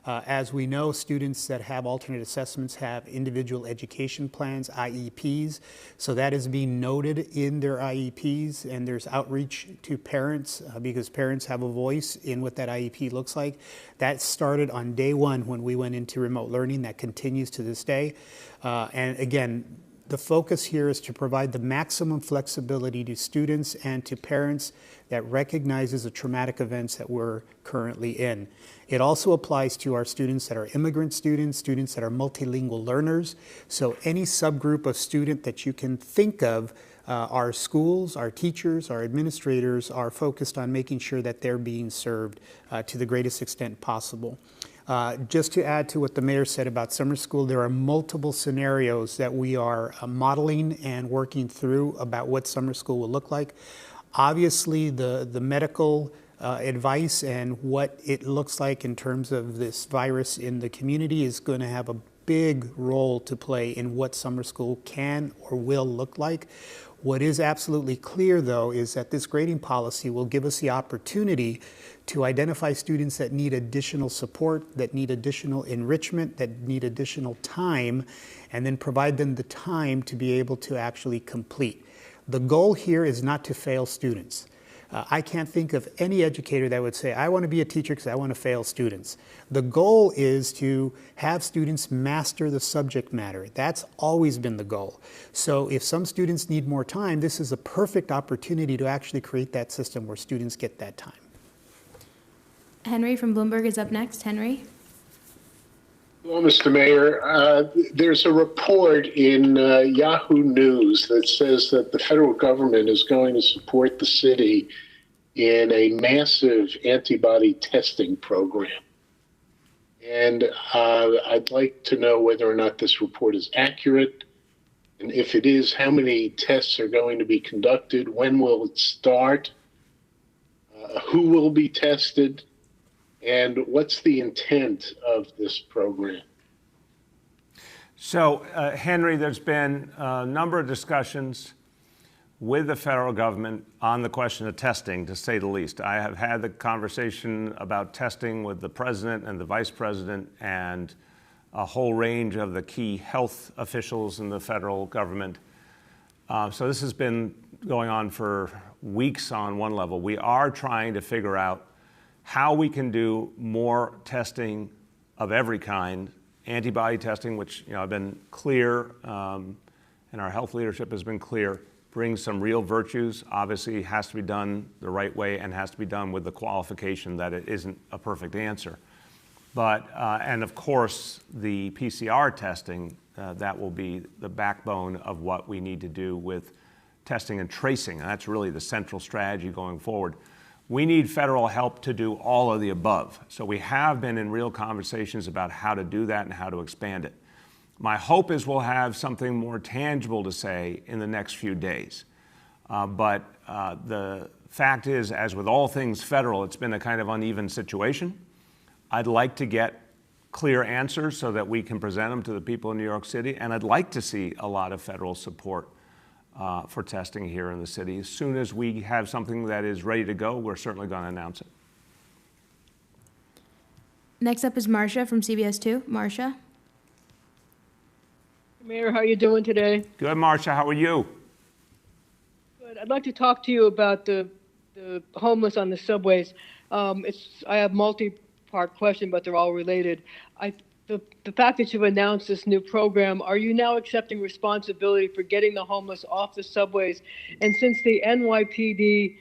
As we know, students that have alternate assessments have individual education plans, IEPs. So that is being noted in their IEPs, and there's outreach to parents because parents have a voice in what that IEP looks like. That started on day one when we went into remote learning. That continues to this day. And again, the focus here is to provide the maximum flexibility to students and to parents that recognizes the traumatic events that we're currently in. It also applies to our students that are immigrant students, students that are multilingual learners. So any subgroup of student that you can think of, our schools, our teachers, our administrators are focused on making sure that they're being served to the greatest extent possible. Just to add to what the mayor said about summer school, there are multiple scenarios that we are modeling and working through about what summer school will look like. Obviously, the medical advice and what it looks like in terms of this virus in the community is going to have a big role to play in what summer school can or will look like. What is absolutely clear, though, is that this grading policy will give us the opportunity to identify students that need additional support, that need additional enrichment, that need additional time, and then provide them the time to be able to actually complete. The goal here is not to fail students. I can't think of any educator that would say, I want to be a teacher because I want to fail students. The goal is to have students master the subject matter. That's always been the goal. So if some students need more time, this is a perfect opportunity to actually create that system where students get that time. Henry from Bloomberg is up next. Henry. Well, Mr. Mayor, there's a report in Yahoo News that says that the federal government is going to support the city in a massive antibody testing program. And I'd like to know whether or not this report is accurate And if it is, how many tests are going to be conducted? When will it start? Who will be tested? And what's the intent of this program? So, Henry, there's been a number of discussions with the federal government on the question of testing, to say the least. I have had the conversation about testing with the president and the vice president and a whole range of the key health officials in the federal government. So this has been going on for weeks on one level. We are trying to figure out how we can do more testing of every kind, antibody testing, which I've been clear, and our health leadership has been clear, brings some real virtues. Obviously, it has to be done the right way and has to be done with the qualification that it isn't a perfect answer. But, and of course, the PCR testing, that will be the backbone of what we need to do with testing and tracing. And that's really the central strategy going forward. We need federal help to do all of the above. So we have been in real conversations about how to do that and how to expand it. My hope is we'll have something more tangible to say in the next few days. But the fact is, as with all things federal, it's been a kind of uneven situation. I'd like to get clear answers so that we can present them to the people in New York City, and I'd like to see a lot of federal support for testing here in the city. As soon as we have something that is ready to go, we're certainly going to announce it. Next up is Marcia from CBS 2. Marcia. Mayor, how are you doing today? Good, Marcia. How are you? Good. I'd like to talk to you about the homeless on the subways. I have multi-part question, but they're all related. The fact that you've announced this new program, are you now accepting responsibility for getting the homeless off the subways? And since the NYPD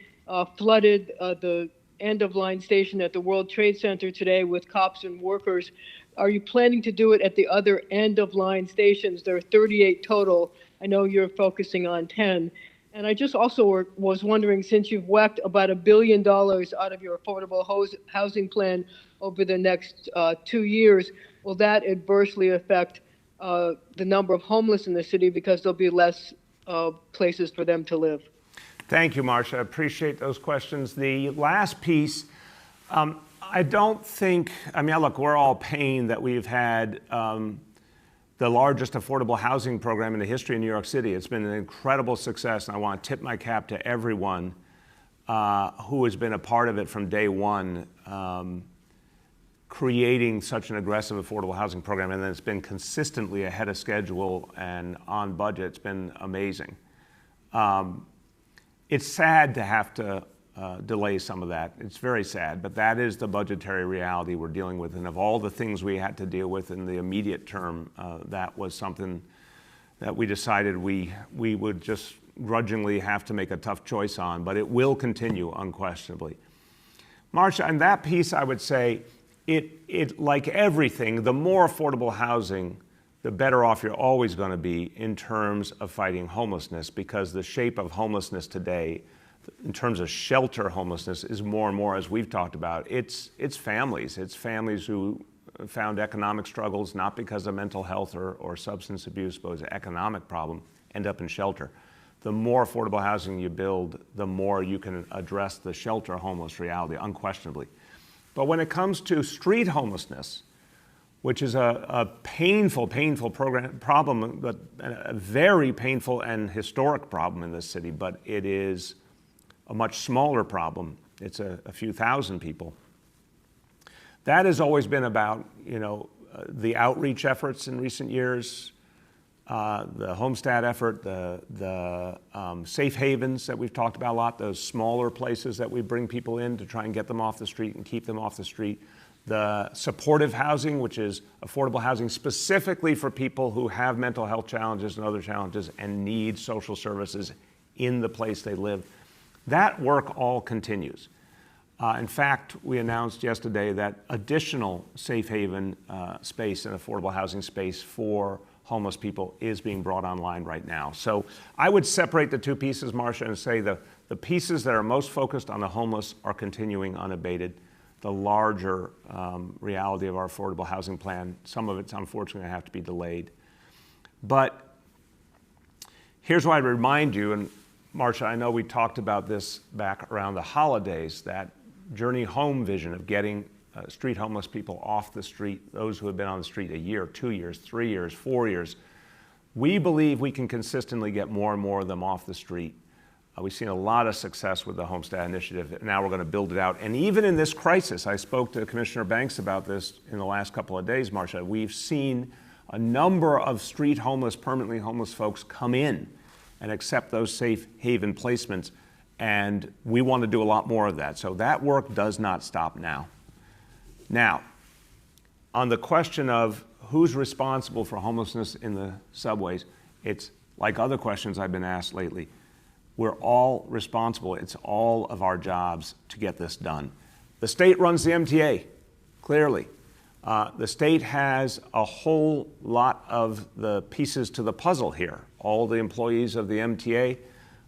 flooded the end-of-line station at the World Trade Center today with cops and workers, are you planning to do it at the other end-of-line stations? There are 38 total. I know you're focusing on 10. And I just also was wondering, since you've whacked about $1 billion out of your affordable housing plan over the next 2 years, will that adversely affect the number of homeless in the city because there'll be less places for them to live? Thank you, Marcia. I appreciate those questions. The last piece, I don't think, look, we're all pained that we've had the largest affordable housing program in the history of New York City. It's been an incredible success, and I want to tip my cap to everyone who has been a part of it from day one, creating such an aggressive affordable housing program, and then it's been consistently ahead of schedule and on budget. It's been amazing. It's sad to have to delay some of that. It's very sad, but that is the budgetary reality we're dealing with. And of all the things we had to deal with in the immediate term, that was something that we decided we would just grudgingly have to make a tough choice on, but it will continue unquestionably. Marcia, on that piece, I would say it like everything, the more affordable housing, the better off you're always going to be in terms of fighting homelessness, because the shape of homelessness today, in terms of shelter homelessness, is more and more, as we've talked about, it's families. It's families who found economic struggles, not because of mental health or substance abuse, but as an economic problem, end up in shelter. The more affordable housing you build, the more you can address the shelter homeless reality, unquestionably. But when it comes to street homelessness, which is a painful problem, but a very painful and historic problem in this city, but it is a much smaller problem. It's a few thousand people. That has always been about, the outreach efforts in recent years, the homestead effort, the safe havens that we've talked about a lot, those smaller places that we bring people in to try and get them off the street and keep them off the street. The supportive housing, which is affordable housing specifically for people who have mental health challenges and other challenges and need social services in the place they live. That work all continues. In fact, we announced yesterday that additional safe haven space and affordable housing space for homeless people is being brought online right now. So I would separate the two pieces, Marcia, and say the pieces that are most focused on the homeless are continuing unabated. The larger reality of our affordable housing plan, some of it's unfortunately going to have to be delayed. But Here's what I'd remind you, and Marcia, I know we talked about this back around the holidays, that journey home vision of getting street homeless people off the street, those who have been on the street a year, 2 years, 3 years, 4 years. We believe we can consistently get more and more of them off the street. We've seen a lot of success with the Homestead Initiative. Now we're going to build it out. And even in this crisis, I spoke to Commissioner Banks about this in the last couple of days, Marcia. We've seen a number of street homeless, permanently homeless folks come in and accept those safe haven placements. And we want to do a lot more of that. So that work does not stop now. Now, on the question of who's responsible for homelessness in the subways, it's like other questions I've been asked lately. We're all responsible. It's all of our jobs to get this done. The state runs the MTA, clearly. The state has a whole lot of the pieces to the puzzle here. All the employees of the MTA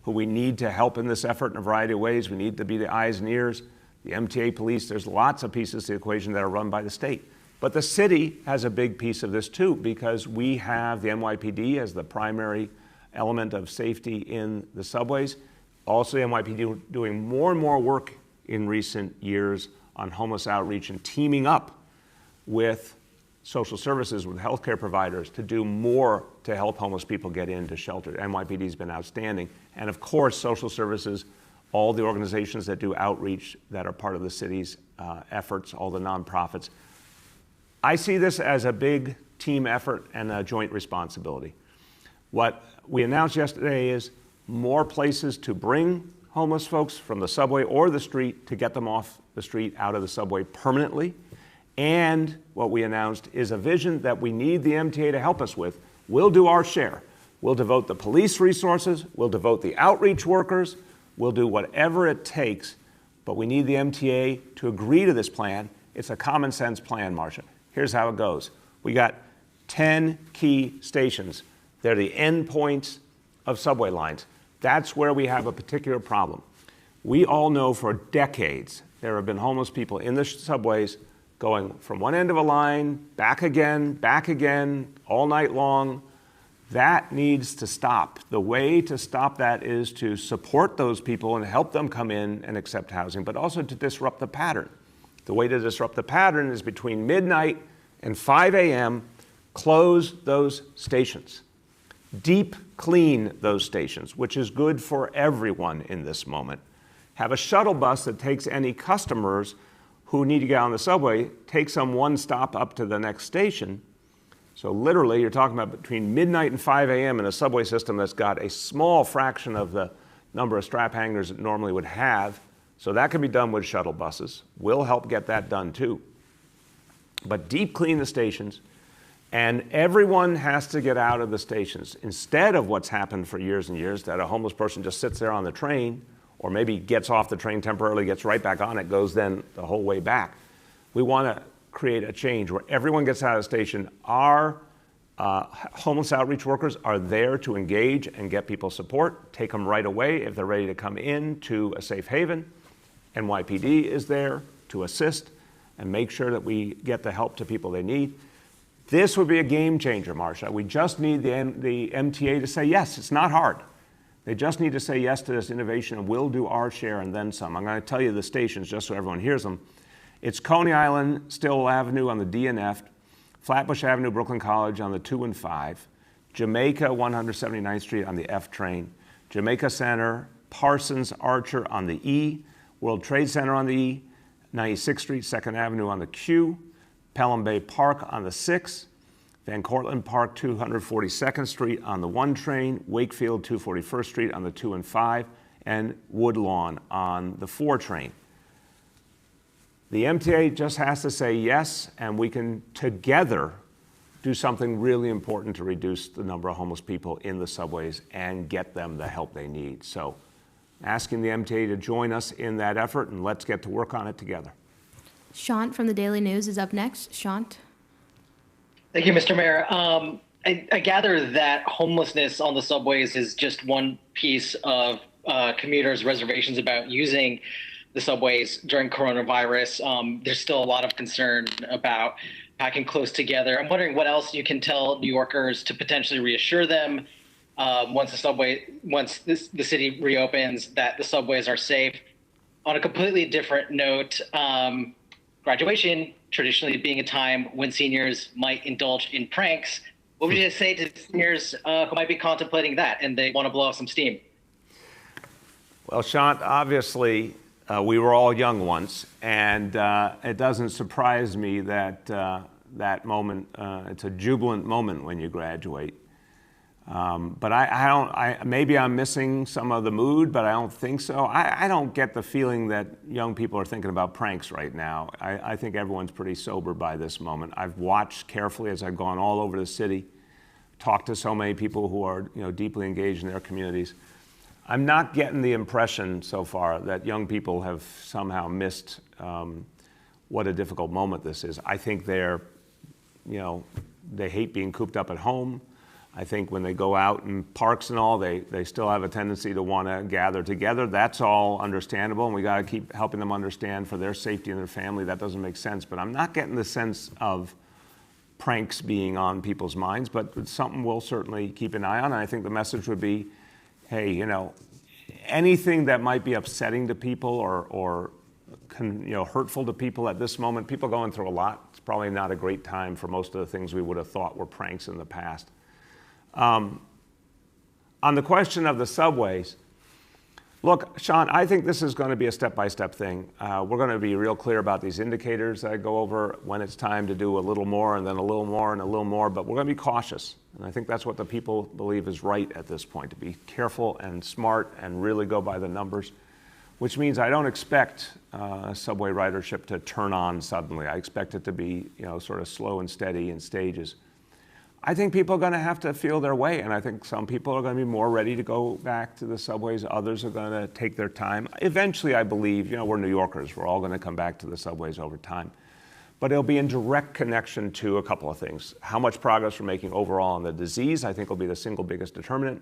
who we need to help in this effort in a variety of ways. We need to be the eyes and ears. The MTA police, there's lots of pieces to the equation that are run by the state. But the city has a big piece of this too, because we have the NYPD as the primary element of safety in the subways. Also, the NYPD doing more and more work in recent years on homeless outreach and teaming up with social services, with healthcare providers to do more to help homeless people get into shelter. NYPD's been outstanding. And of course, social services, all the organizations that do outreach that are part of the city's efforts, all the nonprofits. I see this as a big team effort and a joint responsibility. What we announced yesterday is more places to bring homeless folks from the subway or the street to get them off the street, out of the subway permanently. And what we announced is a vision that we need the MTA to help us with. We'll do our share. We'll devote the police resources, we'll devote the outreach workers, we'll do whatever it takes, but we need the MTA to agree to this plan. It's a common sense plan, Marcia. Here's how it goes. We got 10 key stations. They're the end points of subway lines. That's where we have a particular problem. We all know for decades there have been homeless people in the subways going from one end of a line, back again, all night long. That needs to stop. The way to stop that is to support those people and help them come in and accept housing, but also to disrupt the pattern. The way to disrupt the pattern is between midnight and 5 a.m., close those stations. Deep clean those stations, which is good for everyone in this moment. Have a shuttle bus that takes any customers who need to get on the subway, takes them one stop up to the next station. So literally, you're talking about between midnight and 5 a.m. in a subway system that's got a small fraction of the number of strap hangers it normally would have. So that can be done with shuttle buses. We'll help get that done too. But deep clean the stations, and everyone has to get out of the stations. Instead of what's happened for years and years, that a homeless person just sits there on the train, or maybe gets off the train temporarily, gets right back on it, goes then the whole way back. We want to create a change where everyone gets out of the station. Our homeless outreach workers are there to engage and get people support, take them right away if they're ready to come in to a safe haven. NYPD is there to assist and make sure that we get the help to people they need. This would be a game changer, Marcia. We just need the MTA to say yes. It's not hard. They just need to say yes to this innovation, and we'll do our share and then some. I'm going to tell you the stations just so everyone hears them. It's Coney Island, Stillwell Avenue on the D and F, Flatbush Avenue, Brooklyn College on the 2 and 5, Jamaica, 179th Street on the F train, Jamaica Center, Parsons, Archer on the E, World Trade Center on the E, 96th Street, 2nd Avenue on the Q, Pelham Bay Park on the 6, Van Cortlandt Park, 242nd Street on the 1 train, Wakefield, 241st Street on the 2 and 5, and Woodlawn on the 4 train. The MTA just has to say yes, and we can together do something really important to reduce the number of homeless people in the subways and get them the help they need. So asking the MTA to join us in that effort, and let's get to work on it together. Shant from the Daily News is up next. Shant. Thank you, Mr. Mayor. I gather that homelessness on the subways is just one piece of commuters' reservations about using the subways during coronavirus. There's still a lot of concern about packing close together. I'm wondering what else you can tell New Yorkers to potentially reassure them once the city reopens, that the subways are safe. On a completely different note, graduation traditionally being a time when seniors might indulge in pranks. What would you say to seniors who might be contemplating that and they want to blow off some steam? Well, Sean, obviously, we were all young once, and it doesn't surprise me that that moment, it's a jubilant moment when you graduate. But maybe I'm missing some of the mood, but I don't think so. I don't get the feeling that young people are thinking about pranks right now. I think everyone's pretty sober by this moment. I've watched carefully as I've gone all over the city, talked to so many people who are deeply engaged in their communities. I'm not getting the impression so far that young people have somehow missed what a difficult moment this is. I think they hate being cooped up at home. I think when they go out in parks and all, they still have a tendency to want to gather together. That's all understandable, and we got to keep helping them understand for their safety and their family. That doesn't make sense. But I'm not getting the sense of pranks being on people's minds, but it's something we'll certainly keep an eye on. And I think the message would be, hey, anything that might be upsetting to people or hurtful to people at this moment, people going through a lot. It's probably not a great time for most of the things we would have thought were pranks in the past. On the question of the subways, look, Sean, I think this is going to be a step-by-step thing. We're going to be real clear about these indicators that I go over when it's time to do a little more and then a little more and a little more, but we're going to be cautious. And I think that's what the people believe is right at this point, to be careful and smart and really go by the numbers, which means I don't expect subway ridership to turn on suddenly. I expect it to be sort of slow and steady in stages. I think people are going to have to feel their way, and I think some people are going to be more ready to go back to the subways. Others are going to take their time. Eventually, I believe, we're New Yorkers. We're all going to come back to the subways over time. But it'll be in direct connection to a couple of things. How much progress we're making overall on the disease, I think, will be the single biggest determinant.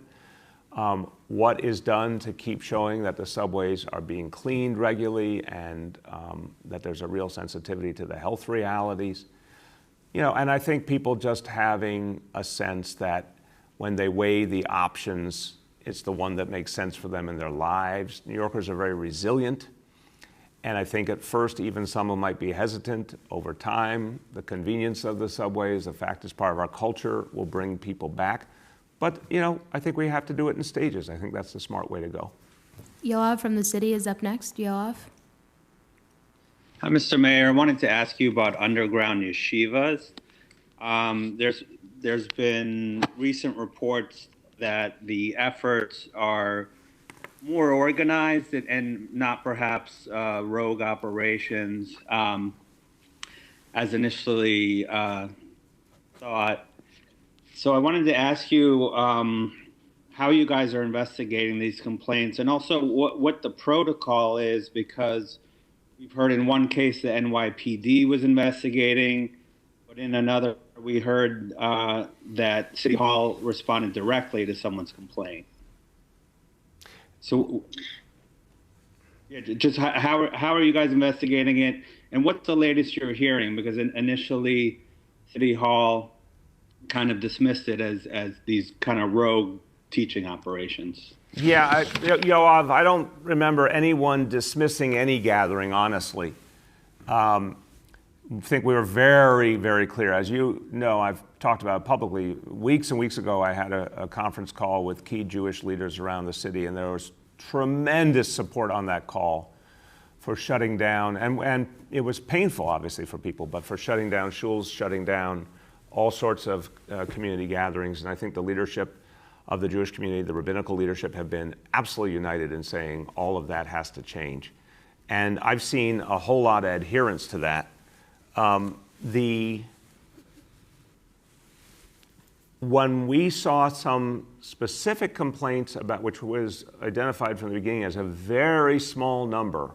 What is done to keep showing that the subways are being cleaned regularly and that there's a real sensitivity to the health realities. And I think people just having a sense that when they weigh the options, it's the one that makes sense for them in their lives. New Yorkers are very resilient. And I think at first, even some of them might be hesitant. Over time, the convenience of the subways, the fact it's part of our culture, will bring people back. But, I think we have to do it in stages. I think that's the smart way to go. Yoav from the city is up next. Yoav. Hi, Mr. Mayor. I wanted to ask you about underground yeshivas. There's been recent reports that the efforts are more organized and not perhaps rogue operations as initially thought. So I wanted to ask you how you guys are investigating these complaints and also what the protocol is, because we've heard in one case the NYPD was investigating, but in another we heard that City Hall responded directly to someone's complaint. So just how are you guys investigating it, and what's the latest you're hearing? Because initially City Hall kind of dismissed it as these kind of rogue teaching operations. Yeah, Yoav, I don't remember anyone dismissing any gathering, honestly. I think we were very, very clear. As you know, I've talked about it publicly. Weeks and weeks ago, I had a conference call with key Jewish leaders around the city, and there was tremendous support on that call for shutting down, and it was painful, obviously, for people, but for shutting down shuls, shutting down all sorts of community gatherings. And I think the leadership of the Jewish community, the rabbinical leadership, have been absolutely united in saying all of that has to change. And I've seen a whole lot of adherence to that. When we saw some specific complaints about, which was identified from the beginning as a very small number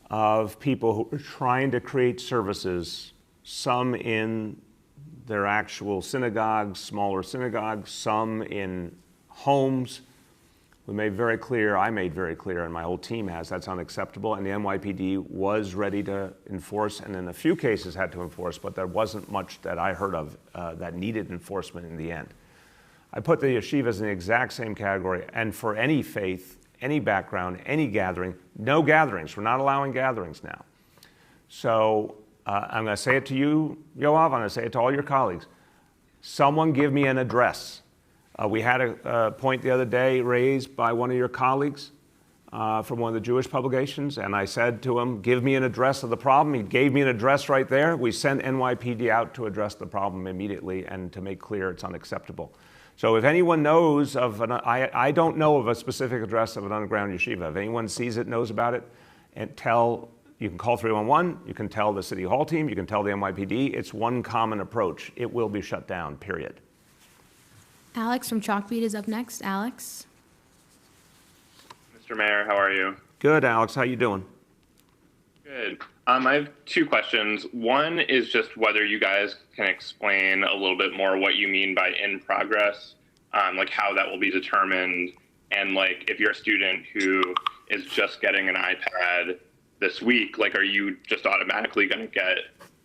of people who were trying to create services, some in their actual synagogues, smaller synagogues, some in homes. We made very clear, I made very clear, and my whole team has, that's unacceptable. And the NYPD was ready to enforce, and in a few cases had to enforce, but there wasn't much that I heard of that needed enforcement in the end. I put the yeshivas in the exact same category, and for any faith, any background, any gathering, no gatherings. We're not allowing gatherings now. So I'm going to say it to you, Yoav, I'm going to say it to all your colleagues. Someone give me an address. We had a point the other day raised by one of your colleagues from one of the Jewish publications, and I said to him, give me an address of the problem. He gave me an address right there. We sent NYPD out to address the problem immediately and to make clear it's unacceptable. So if anyone knows of I don't know of a specific address of an underground yeshiva. If anyone sees it, knows about it, and you can call 311, you can tell the City Hall team, you can tell the NYPD. It's one common approach. It will be shut down, period. Alex from Chalkbeat is up next. Alex. Mr. Mayor, how are you? Good, Alex. How you doing? Good. I have two questions. One is just whether you guys can explain a little bit more what you mean by in progress, like how that will be determined, and like if you're a student who is just getting an iPad this week, like are you just automatically going to get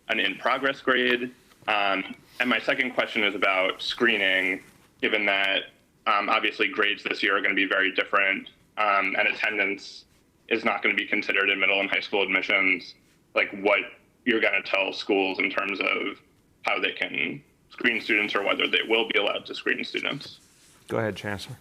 an in progress grade? And my second question is about screening, given that obviously grades this year are going to be very different, and attendance is not going to be considered in middle and high school admissions, like what you're going to tell schools in terms of how they can screen students or whether they will be allowed to screen students. Go ahead, Chancellor.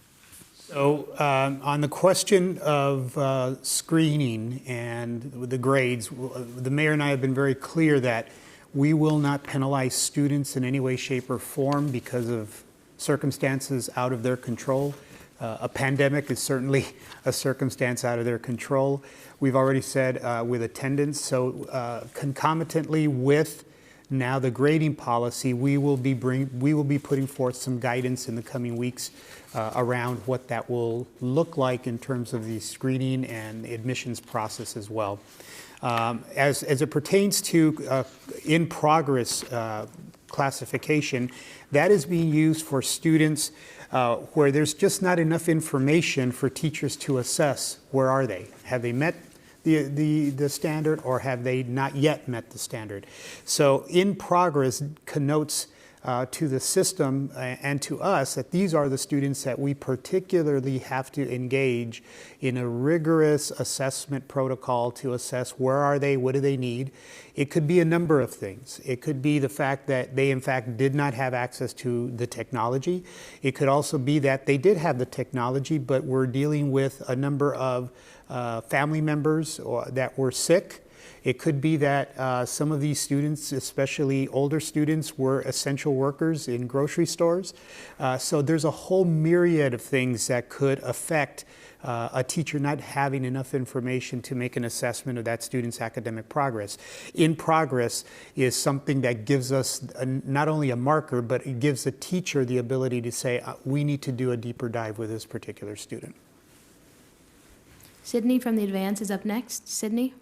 So on the question of screening and the grades, the mayor and I have been very clear that we will not penalize students in any way, shape, or form because of circumstances out of their control. A pandemic is certainly a circumstance out of their control. We've already said with attendance, so concomitantly with now the grading policy, we will be putting forth some guidance in the coming weeks around what that will look like in terms of the screening and admissions process as well. As it pertains to in progress classification, that is being used for students where there's just not enough information for teachers to assess where are they. Have they met the standard, or have they not yet met the standard? So in progress connotes to the system and to us that these are the students that we particularly have to engage in a rigorous assessment protocol to assess where are they, what do they need. It could be a number of things. It could be the fact that they in fact did not have access to the technology. It could also be that they did have the technology but were dealing with a number of family members that were sick. It could be that some of these students, especially older students, were essential workers in grocery stores. So there's a whole myriad of things that could affect a teacher not having enough information to make an assessment of that student's academic progress. In progress is something that gives us not only a marker, but it gives the teacher the ability to say, we need to do a deeper dive with this particular student. Sydney from the Advance is up next. Sydney.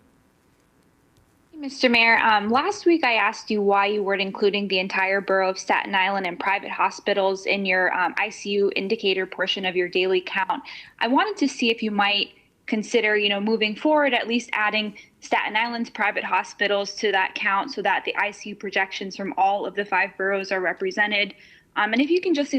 Mr. Mayor, last week I asked you why you weren't including the entire borough of Staten Island and private hospitals in your ICU indicator portion of your daily count. I wanted to see if you might consider, moving forward, at least adding Staten Island's private hospitals to that count so that the ICU projections from all of the 5 boroughs are represented. And if you can just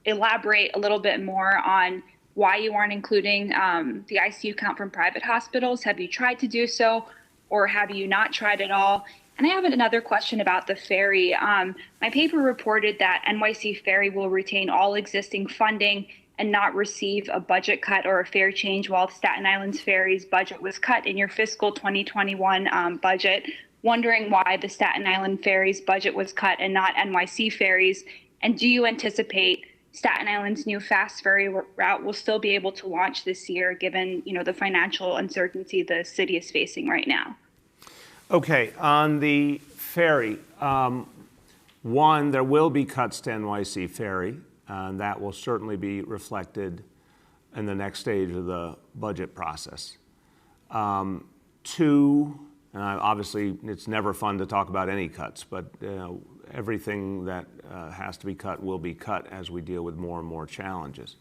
elaborate a little bit more on why you aren't including the ICU count from private hospitals. Have you tried to do so, or have you not tried at all? And I have another question about the ferry. My paper reported that NYC Ferry will retain all existing funding and not receive a budget cut or a fare change, while Staten Island's ferry's budget was cut in your fiscal 2021 budget. Wondering why the Staten Island ferry's budget was cut and not NYC Ferry's, and do you anticipate Staten Island's new fast ferry route will still be able to launch this year, given the financial uncertainty the city is facing right now? Okay, on the ferry, one, there will be cuts to NYC Ferry, and that will certainly be reflected in the next stage of the budget process. Two, and obviously it's never fun to talk about any cuts, but everything that has to be cut will be cut as we deal with more and more challenges.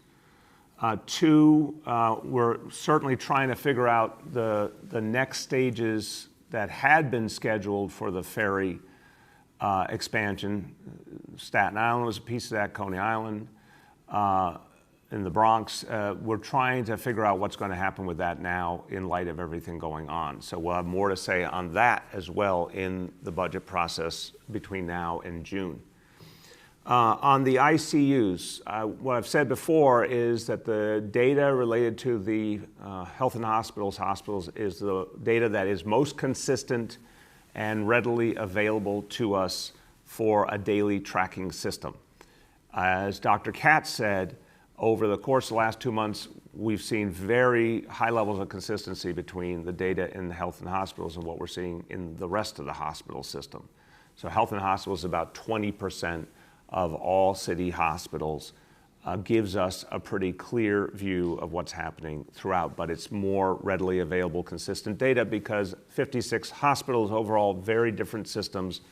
Two, we're certainly trying to figure out the next stages that had been scheduled for the ferry expansion. Staten Island was a piece of that, Coney Island. in the Bronx. We're trying to figure out what's going to happen with that now in light of everything going on. So we'll have more to say on that as well in the budget process between now and June. On the ICUs, what I've said before is that the data related to the health and hospitals is the data that is most consistent and readily available to us for a daily tracking system. As Dr. Katz said, over the course of the last 2 months, we've seen very high levels of consistency between the data in the health and hospitals and what we're seeing in the rest of the hospital system. So health and hospitals is about 20% of all city hospitals, gives us a pretty clear view of what's happening throughout, but it's more readily available, consistent data because 56 hospitals overall, very different systems,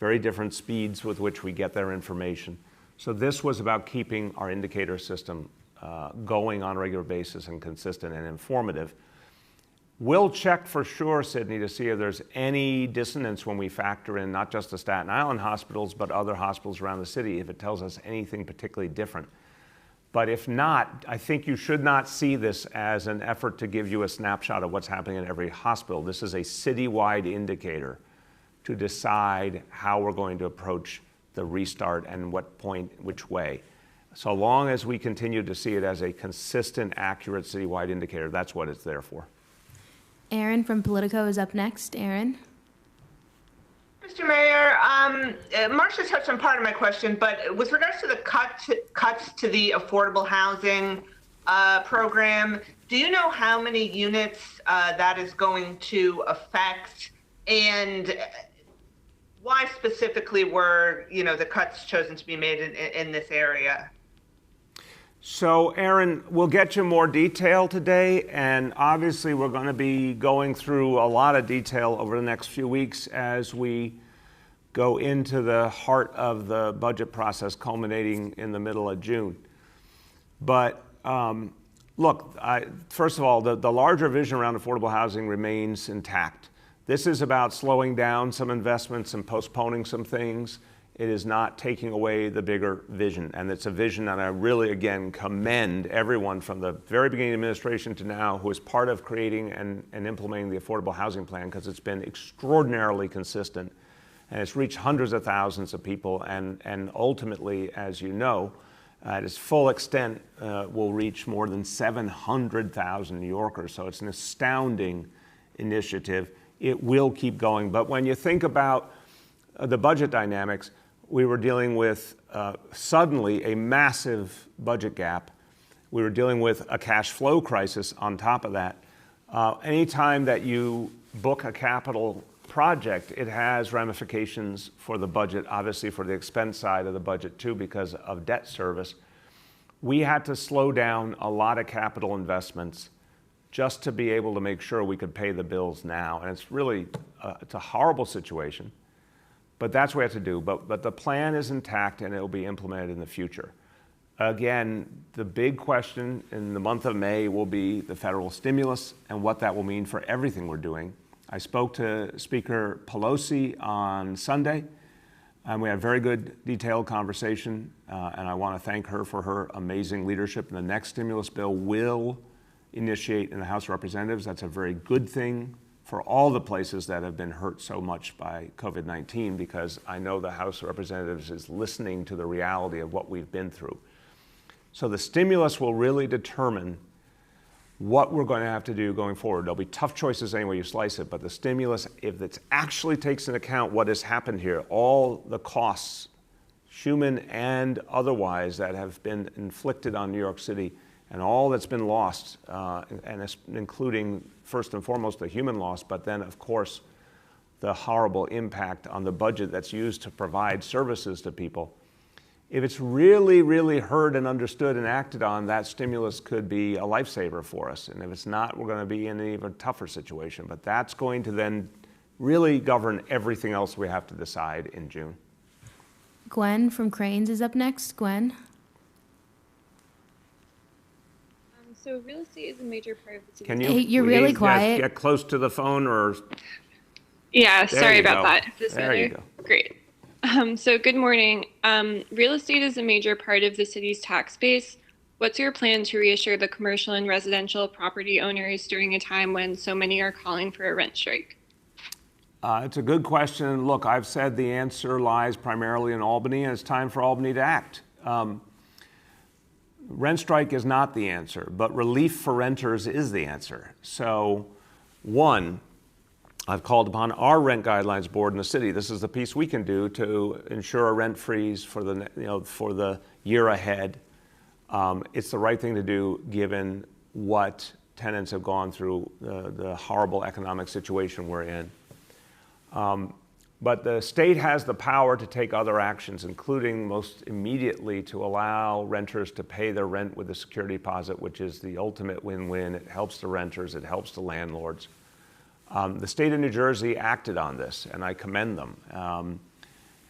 very different speeds with which we get their information. So this was about keeping our indicator system going on a regular basis and consistent and informative. We'll check for sure, Sydney, to see if there's any dissonance when we factor in not just the Staten Island hospitals, but other hospitals around the city, if it tells us anything particularly different. But if not, I think you should not see this as an effort to give you a snapshot of what's happening in every hospital. This is a citywide indicator to decide how we're going to approach the restart and what point, which way. So long as we continue to see it as a consistent, accurate citywide indicator, that's what it's there for. Aaron from Politico is up next. Aaron. Mr. Mayor, Marcia touched on part of my question, but with regards to the cuts to the affordable housing program, do you know how many units that is going to affect, and why specifically were the cuts chosen to be made in this area? So, Aaron, we'll get you more detail today, and obviously we're going to be going through a lot of detail over the next few weeks as we go into the heart of the budget process culminating in the middle of June. But look, first of all, the larger vision around affordable housing remains intact. This is about slowing down some investments and postponing some things. It is not taking away the bigger vision. And it's a vision that I really, again, commend everyone from the very beginning of the administration to now who is part of creating and implementing the affordable housing plan, because it's been extraordinarily consistent. And it's reached hundreds of thousands of people. And ultimately, as you know, at its full extent, will reach more than 700,000 New Yorkers. So it's an astounding initiative. It will keep going. But when you think about the budget dynamics, we were dealing with suddenly a massive budget gap. We were dealing with a cash flow crisis on top of that. Anytime that you book a capital project, it has ramifications for the budget, obviously for the expense side of the budget too, because of debt service. We had to slow down a lot of capital investments just to be able to make sure we could pay the bills now. And it's really, it's a horrible situation. But that's what we have to do. But the plan is intact and it will be implemented in the future. Again, the big question in the month of May will be the federal stimulus and what that will mean for everything we're doing. I spoke to Speaker Pelosi on Sunday, and we had a very good, detailed conversation. And I want to thank her for her amazing leadership. And the next stimulus bill will initiate in the House of Representatives. That's a very good thing for all the places that have been hurt so much by COVID-19, because I know the House of Representatives is listening to the reality of what we've been through. So the stimulus will really determine what we're going to have to do going forward. There'll be tough choices any way you slice it, but the stimulus, if it actually takes into account what has happened here, all the costs, human and otherwise, that have been inflicted on New York City, and all that's been lost, and including first and foremost the human loss, but then of course the horrible impact on the budget that's used to provide services to people. If it's really, really heard and understood and acted on, that stimulus could be a lifesaver for us. And if it's not, we're going to be in an even tougher situation. But that's going to then really govern everything else we have to decide in June. Gwen from Cranes is up next. Gwen. So real estate is a major part of the city. Can you? Hey, you're really quiet. Get close to the phone, or yeah, sorry about go. that. This there you go. Great. So good morning. Real estate is a major part of the city's tax base. What's your plan to reassure the commercial and residential property owners during a time when so many are calling for a rent strike? It's a good question. Look, I've said the answer lies primarily in Albany, and it's time for Albany to act. Rent strike is not the answer, but relief for renters is the answer. So, one, I've called upon our rent guidelines board in the city. This is the piece we can do to ensure a rent freeze for the year ahead. It's the right thing to do given what tenants have gone through, the horrible economic situation we're in. But the state has the power to take other actions, including most immediately to allow renters to pay their rent with a security deposit, which is the ultimate win-win. It helps the renters, it helps the landlords. The state of New Jersey acted on this, and I commend them.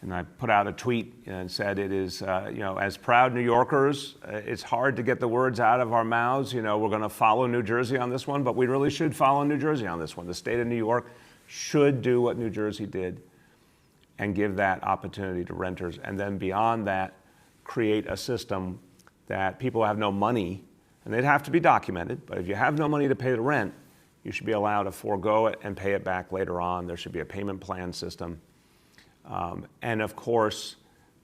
And I put out a tweet and said it is, as proud New Yorkers, it's hard to get the words out of our mouths. We're going to follow New Jersey on this one, but we really should follow New Jersey on this one. The state of New York should do what New Jersey did and give that opportunity to renters. And then beyond that, create a system that people have no money, and they'd have to be documented, but if you have no money to pay the rent, you should be allowed to forego it and pay it back later on. There should be a payment plan system. And of course,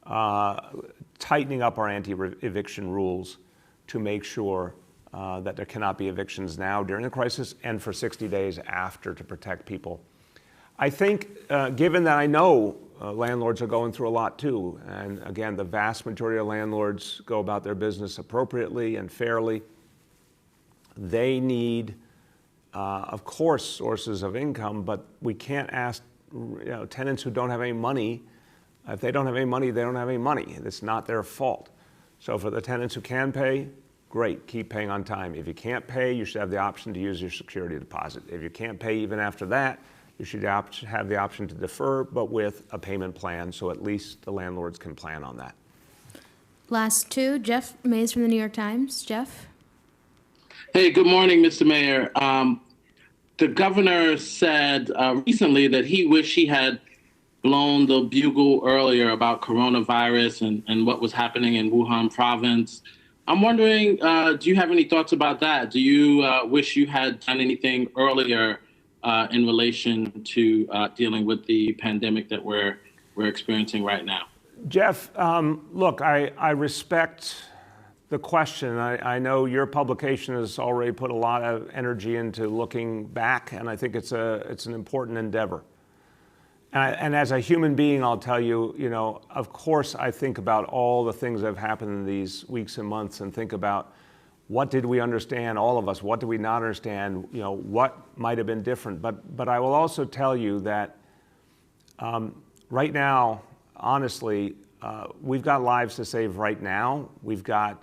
tightening up our anti-eviction rules to make sure that there cannot be evictions now during the crisis and for 60 days after to protect people. I think, given that I know landlords are going through a lot too, and again, the vast majority of landlords go about their business appropriately and fairly, they need, of course, sources of income, but we can't ask tenants who don't have any money. If they don't have any money, they don't have any money. It's not their fault. So for the tenants who can pay, great, keep paying on time. If you can't pay, you should have the option to use your security deposit. If you can't pay even after that, you should have the option to defer, but with a payment plan, so at least the landlords can plan on that. Last two, Jeff Mays from the New York Times. Jeff? Hey, good morning, Mr. Mayor. The governor said recently that he wished he had blown the bugle earlier about coronavirus and what was happening in Wuhan province. I'm wondering, do you have any thoughts about that? Do you wish you had done anything earlier in relation to dealing with the pandemic that we're experiencing right now? Jeff, look, I respect the question. I know your publication has already put a lot of energy into looking back, and I think it's an important endeavor. And as a human being, I'll tell you, of course I think about all the things that have happened in these weeks and months and think about what did we understand, all of us, what did we not understand, what might have been different. But I will also tell you that right now, honestly, we've got lives to save right now. We've got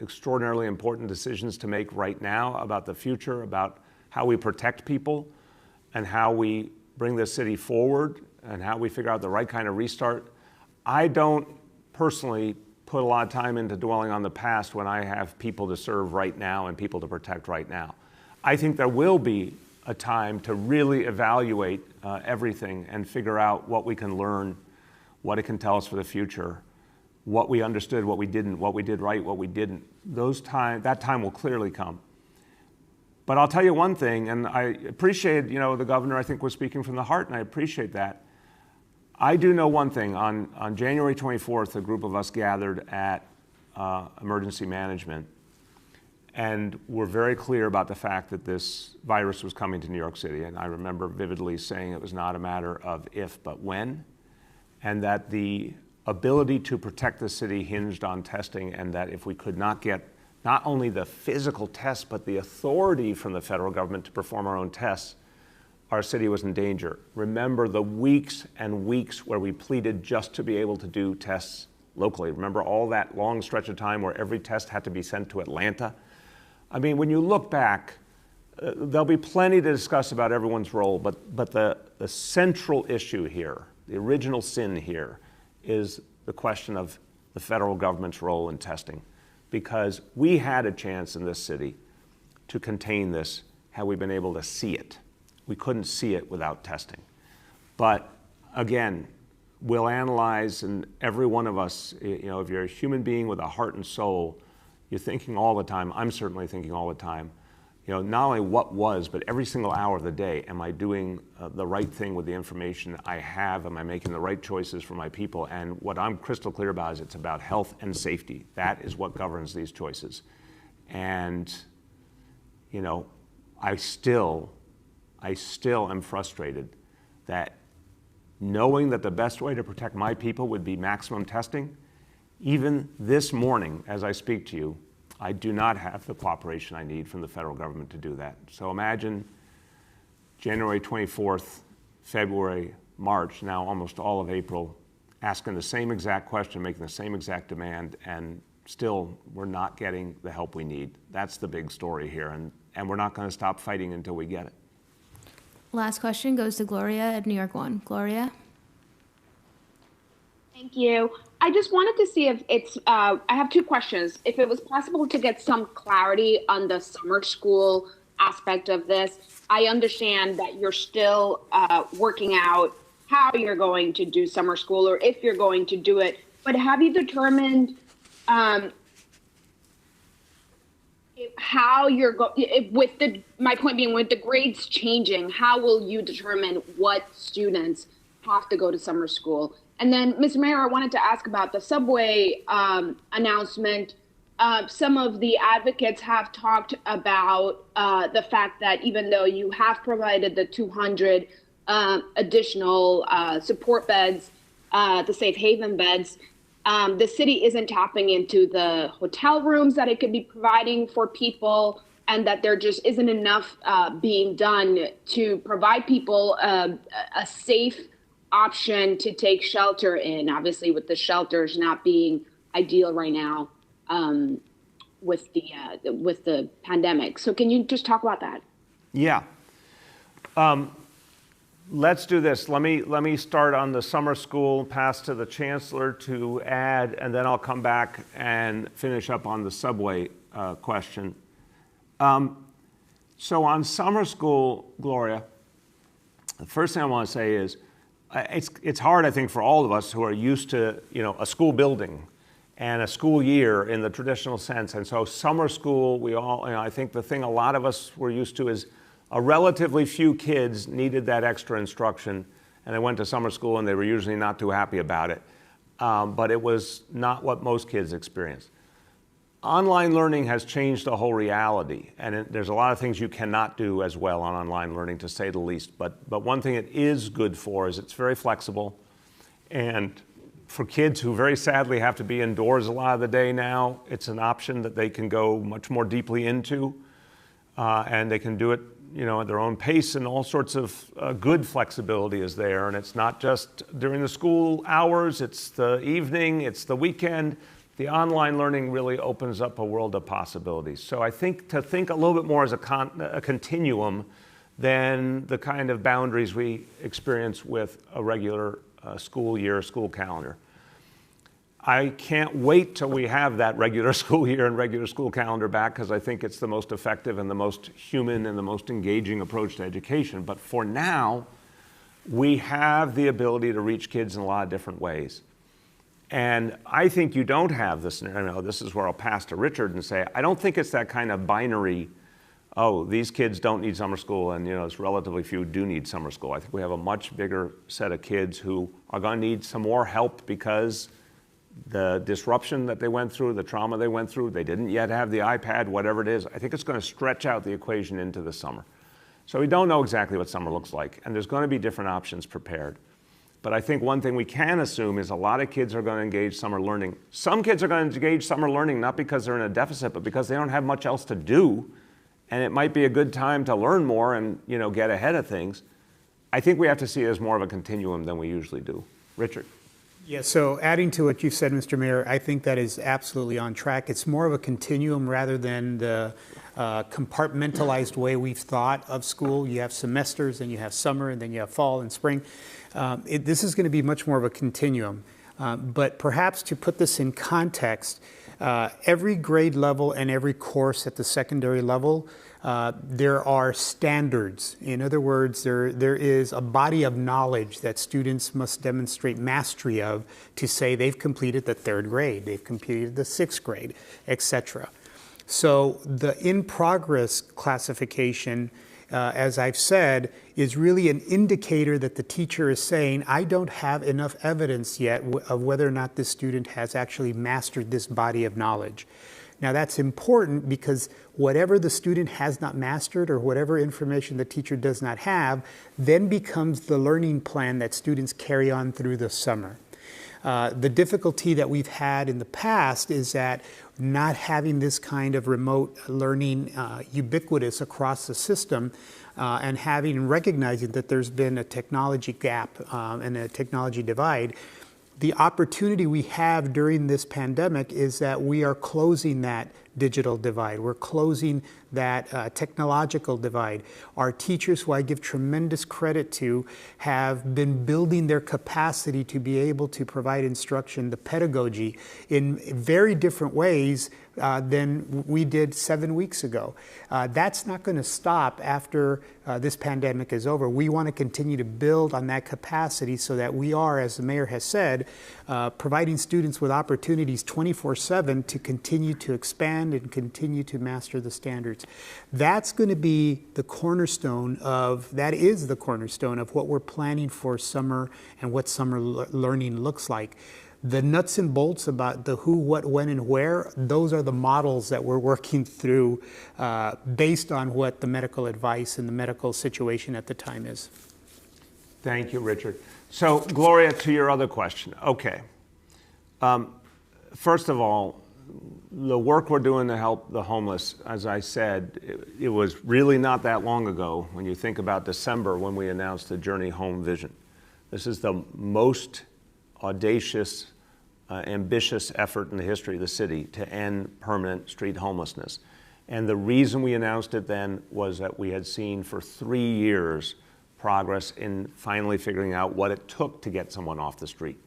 extraordinarily important decisions to make right now about the future, about how we protect people and how we bring the city forward and how we figure out the right kind of restart. I don't personally put a lot of time into dwelling on the past when I have people to serve right now and people to protect right now. I think there will be a time to really evaluate everything and figure out what we can learn, what it can tell us for the future, what we understood, what we didn't, what we did right, what we didn't. That time will clearly come. But I'll tell you one thing, and I appreciate, the governor, I think, was speaking from the heart, and I appreciate that. I do know one thing. On January 24th, a group of us gathered at emergency management, and we're very clear about the fact that this virus was coming to New York City. And I remember vividly saying it was not a matter of if, but when, and that the ability to protect the city hinged on testing, and that if we could not get not only the physical tests, but the authority from the federal government to perform our own tests, our city was in danger. Remember the weeks and weeks where we pleaded just to be able to do tests locally. Remember all that long stretch of time where every test had to be sent to Atlanta? I mean, when you look back, there'll be plenty to discuss about everyone's role, but the central issue here, the original sin here, is the question of the federal government's role in testing. Because we had a chance in this city to contain this had we been able to see it. We couldn't see it without testing. But again, will analyze, and every one of us, you know, if you're a human being with a heart and soul, you're thinking all the time, I'm certainly thinking all the time, you know, not only what was, but every single hour of the day, am I doing the right thing with the information I have? Am I making the right choices for my people? And what I'm crystal clear about is it's about health and safety. That is what governs these choices. And, you know, I still am frustrated that knowing that the best way to protect my people would be maximum testing, even this morning, as I speak to you, I do not have the cooperation I need from the federal government to do that. So imagine January 24th, February, March, now almost all of April, asking the same exact question, making the same exact demand, and still we're not getting the help we need. That's the big story here, and we're not going to stop fighting until we get it. Last question goes to Gloria at New York 1. Gloria? Thank you. I just wanted to see if it's, I have two questions. If it was possible to get some clarity on the summer school aspect of this. I understand that you're still working out how you're going to do summer school or if you're going to do it, but have you determined how you're my point being, with the grades changing, how will you determine what students have to go to summer school? And then, Mr. Mayor, I wanted to ask about the subway announcement. Some of the advocates have talked about the fact that even though you have provided the 200 additional support beds, the safe haven beds, the city isn't tapping into the hotel rooms that it could be providing for people, and that there just isn't enough being done to provide people a safe option to take shelter in, obviously with the shelters not being ideal right now with the pandemic. So can you just talk about that? Yeah. Let's do this. Let me start on the summer school, pass to the Chancellor to add, and then I'll come back and finish up on the subway question. So on summer school, Gloria, the first thing I want to say is it's hard, I think, for all of us who are used to, you know, a school building and a school year in the traditional sense. And so summer school, we all, you know, I think the thing a lot of us were used to is a relatively few kids needed that extra instruction, and they went to summer school and they were usually not too happy about it. But it was not what most kids experienced. Online learning has changed the whole reality, and there's a lot of things you cannot do as well on online learning, to say the least. But one thing it is good for is it's very flexible, and for kids who very sadly have to be indoors a lot of the day now, it's an option that they can go much more deeply into, and they can do it, you know, at their own pace, and all sorts of good flexibility is there. And it's not just during the school hours, it's the evening, it's the weekend. The online learning really opens up a world of possibilities. So I think to think a little bit more as a continuum than the kind of boundaries we experience with a regular school year, school calendar. I can't wait till we have that regular school year and regular school calendar back, because I think it's the most effective and the most human and the most engaging approach to education. But for now, we have the ability to reach kids in a lot of different ways. And I think you don't have this scenario. This is where I'll pass to Richard and say, I don't think it's that kind of binary, oh, these kids don't need summer school, and, you know, it's relatively few do need summer school. I think we have a much bigger set of kids who are going to need some more help because the disruption that they went through, the trauma they went through, they didn't yet have the iPad, whatever it is. I think it's going to stretch out the equation into the summer. So we don't know exactly what summer looks like, and there's going to be different options prepared. But I think one thing we can assume is a lot of kids are going to engage summer learning. Some kids are going to engage summer learning not because they're in a deficit, but because they don't have much else to do, and it might be a good time to learn more and, you know, get ahead of things. I think we have to see it as more of a continuum than we usually do. Richard. Yeah, so adding to what you said, Mr. Mayor, I think that is absolutely on track. It's more of a continuum rather than the compartmentalized way we've thought of school. You have semesters, and you have summer, and then you have fall and spring. This is going to be much more of a continuum. But perhaps to put this in context, Every grade level and every course at the secondary level, there are standards. In other words, there is a body of knowledge that students must demonstrate mastery of to say they've completed the 3rd grade, they've completed the 6th grade, etc. So the in-progress classification, as I've said, is really an indicator that the teacher is saying, I don't have enough evidence yet of whether or not this student has actually mastered this body of knowledge. Now that's important because whatever the student has not mastered or whatever information the teacher does not have then becomes the learning plan that students carry on through the summer. The difficulty that we've had in the past is that not having this kind of remote learning ubiquitous across the system and recognizing that there's been a technology gap and a technology divide, the opportunity we have during this pandemic is that we are closing that digital divide. We're closing that technological divide. Our teachers, who I give tremendous credit to, have been building their capacity to be able to provide instruction, the pedagogy, in very different ways than we did 7 weeks ago. That's not going to stop after this pandemic is over. We want to continue to build on that capacity so that we are, as the mayor has said, providing students with opportunities 24/7 to continue to expand and continue to master the standards. That's going to be the cornerstone of what we're planning for summer and what summer learning looks like. The nuts and bolts about the who, what, when, and where, those are the models that we're working through based on what the medical advice and the medical situation at the time is. Thank you, Richard. So, Gloria, to your other question. Okay. First of all, the work we're doing to help the homeless, as I said, it was really not that long ago when you think about December when we announced the Journey Home vision. This is the most audacious, ambitious effort in the history of the city to end permanent street homelessness. And the reason we announced it then was that we had seen for 3 years progress in finally figuring out what it took to get someone off the street,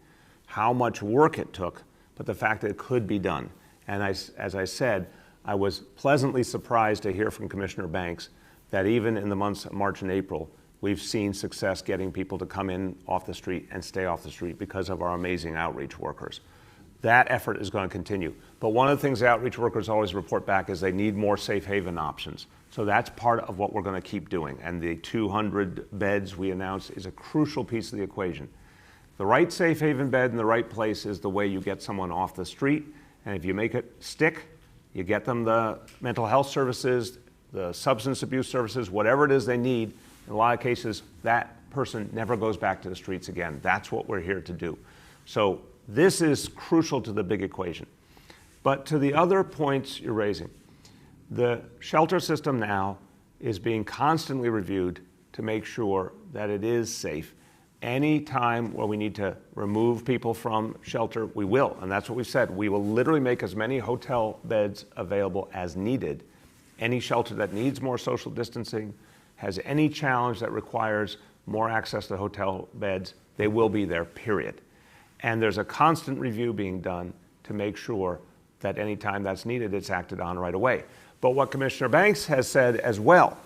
how much work it took, but the fact that it could be done. And as I said, I was pleasantly surprised to hear from Commissioner Banks that even in the months of March and April, we've seen success getting people to come in off the street and stay off the street because of our amazing outreach workers. That effort is going to continue. But one of the things the outreach workers always report back is they need more safe haven options. So that's part of what we're going to keep doing. And the 200 beds we announced is a crucial piece of the equation. The right safe haven bed in the right place is the way you get someone off the street. And if you make it stick, you get them the mental health services, the substance abuse services, whatever it is they need. In a lot of cases, that person never goes back to the streets again. That's what we're here to do. So this is crucial to the big equation. But to the other points you're raising, the shelter system now is being constantly reviewed to make sure that it is safe. Any time where we need to remove people from shelter, we will. And that's what we said. We will literally make as many hotel beds available as needed. Any shelter that needs more social distancing, has any challenge that requires more access to hotel beds, they will be there, period. And there's a constant review being done to make sure that any time that's needed, it's acted on right away. But what Commissioner Banks has said as well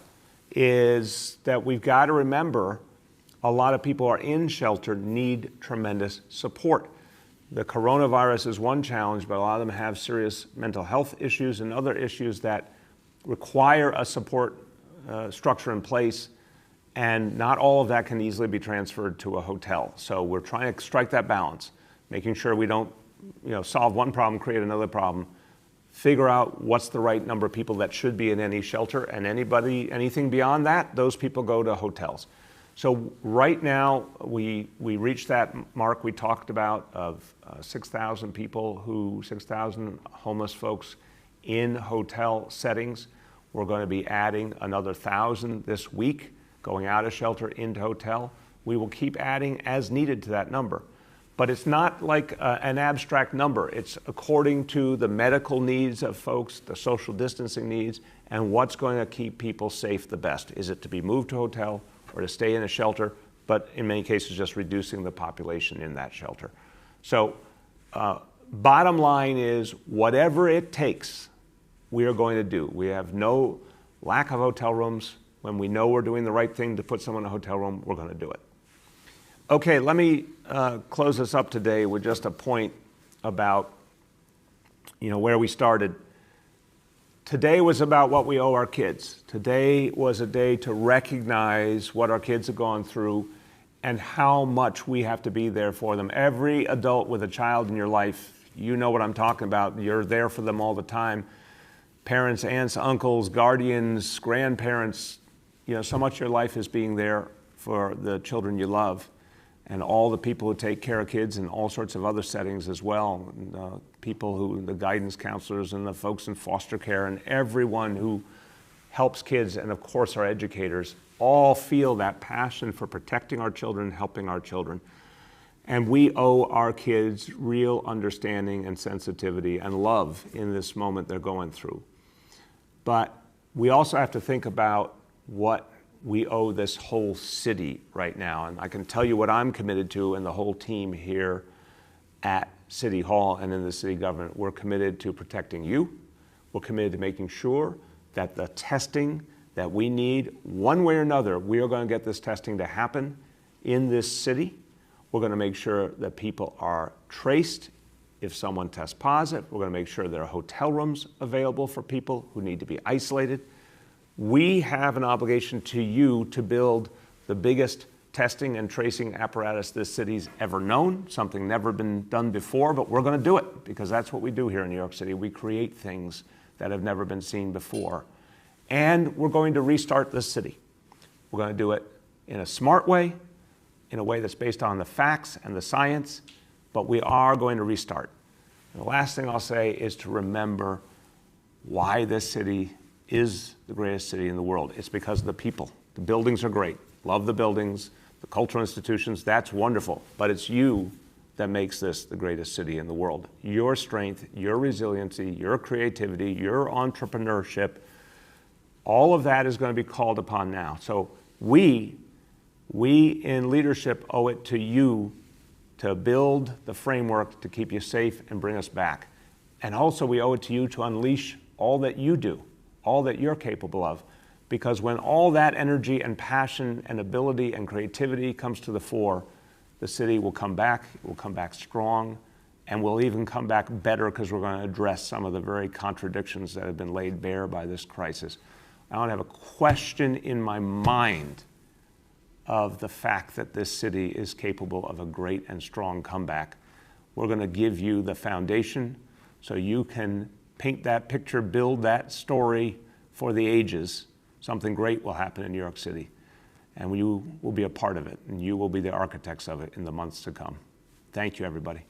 is that we've got to remember a lot of people who are in shelter need tremendous support. The coronavirus is one challenge, but a lot of them have serious mental health issues and other issues that require a support structure in place, and not all of that can easily be transferred to a hotel. So we're trying to strike that balance, making sure we don't solve one problem, create another problem, figure out what's the right number of people that should be in any shelter, and anything beyond that, those people go to hotels. So right now, we reached that mark we talked about of 6,000 people 6,000 homeless folks in hotel settings. We're going to be adding another 1,000 this week, going out of shelter into hotel. We will keep adding as needed to that number. But it's not like an abstract number. It's according to the medical needs of folks, the social distancing needs, and what's going to keep people safe the best. Is it to be moved to a hotel or to stay in a shelter, but in many cases just reducing the population in that shelter. So bottom line is, whatever it takes, we are going to do. We have no lack of hotel rooms. When we know we're doing the right thing to put someone in a hotel room, we're going to do it. Okay, let me close this up today with just a point about, where we started. Today was about what we owe our kids. Today was a day to recognize what our kids have gone through and how much we have to be there for them. Every adult with a child in your life, you know what I'm talking about. You're there for them all the time. Parents, aunts, uncles, guardians, grandparents, so much of your life is being there for the children you love, and all the people who take care of kids in all sorts of other settings as well. And, the guidance counselors and the folks in foster care and everyone who helps kids, and of course our educators, all feel that passion for protecting our children, helping our children. And we owe our kids real understanding and sensitivity and love in this moment they're going through. But we also have to think about what we owe this whole city right now. And I can tell you what I'm committed to, and the whole team here at City Hall and in the city government. We're committed to protecting you. We're committed to making sure that the testing that we need, one way or another, we are going to get this testing to happen in this city. We're going to make sure that people are traced if someone tests positive. We're going to make sure there are hotel rooms available for people who need to be isolated. We have an obligation to you to build the biggest testing and tracing apparatus this city's ever known, something never been done before, but we're going to do it because that's what we do here in New York City. We create things that have never been seen before. And we're going to restart this city. We're going to do it in a smart way, in a way that's based on the facts and the science, but we are going to restart. And the last thing I'll say is to remember why this city is the greatest city in the world. It's because of the people. The buildings are great. Love the buildings, the cultural institutions, that's wonderful. But it's you that makes this the greatest city in the world. Your strength, your resiliency, your creativity, your entrepreneurship, all of that is going to be called upon now. So we in leadership owe it to you to build the framework to keep you safe and bring us back. And also we owe it to you to unleash all that you do, all that you're capable of. Because when all that energy and passion and ability and creativity comes to the fore, the city will come back, it will come back strong, and we'll even come back better because we're going to address some of the very contradictions that have been laid bare by this crisis. I don't have a question in my mind of the fact that this city is capable of a great and strong comeback. We're going to give you the foundation so you can paint that picture, build that story for the ages. Something great will happen in New York City, and you will be a part of it, and you will be the architects of it in the months to come. Thank you, everybody.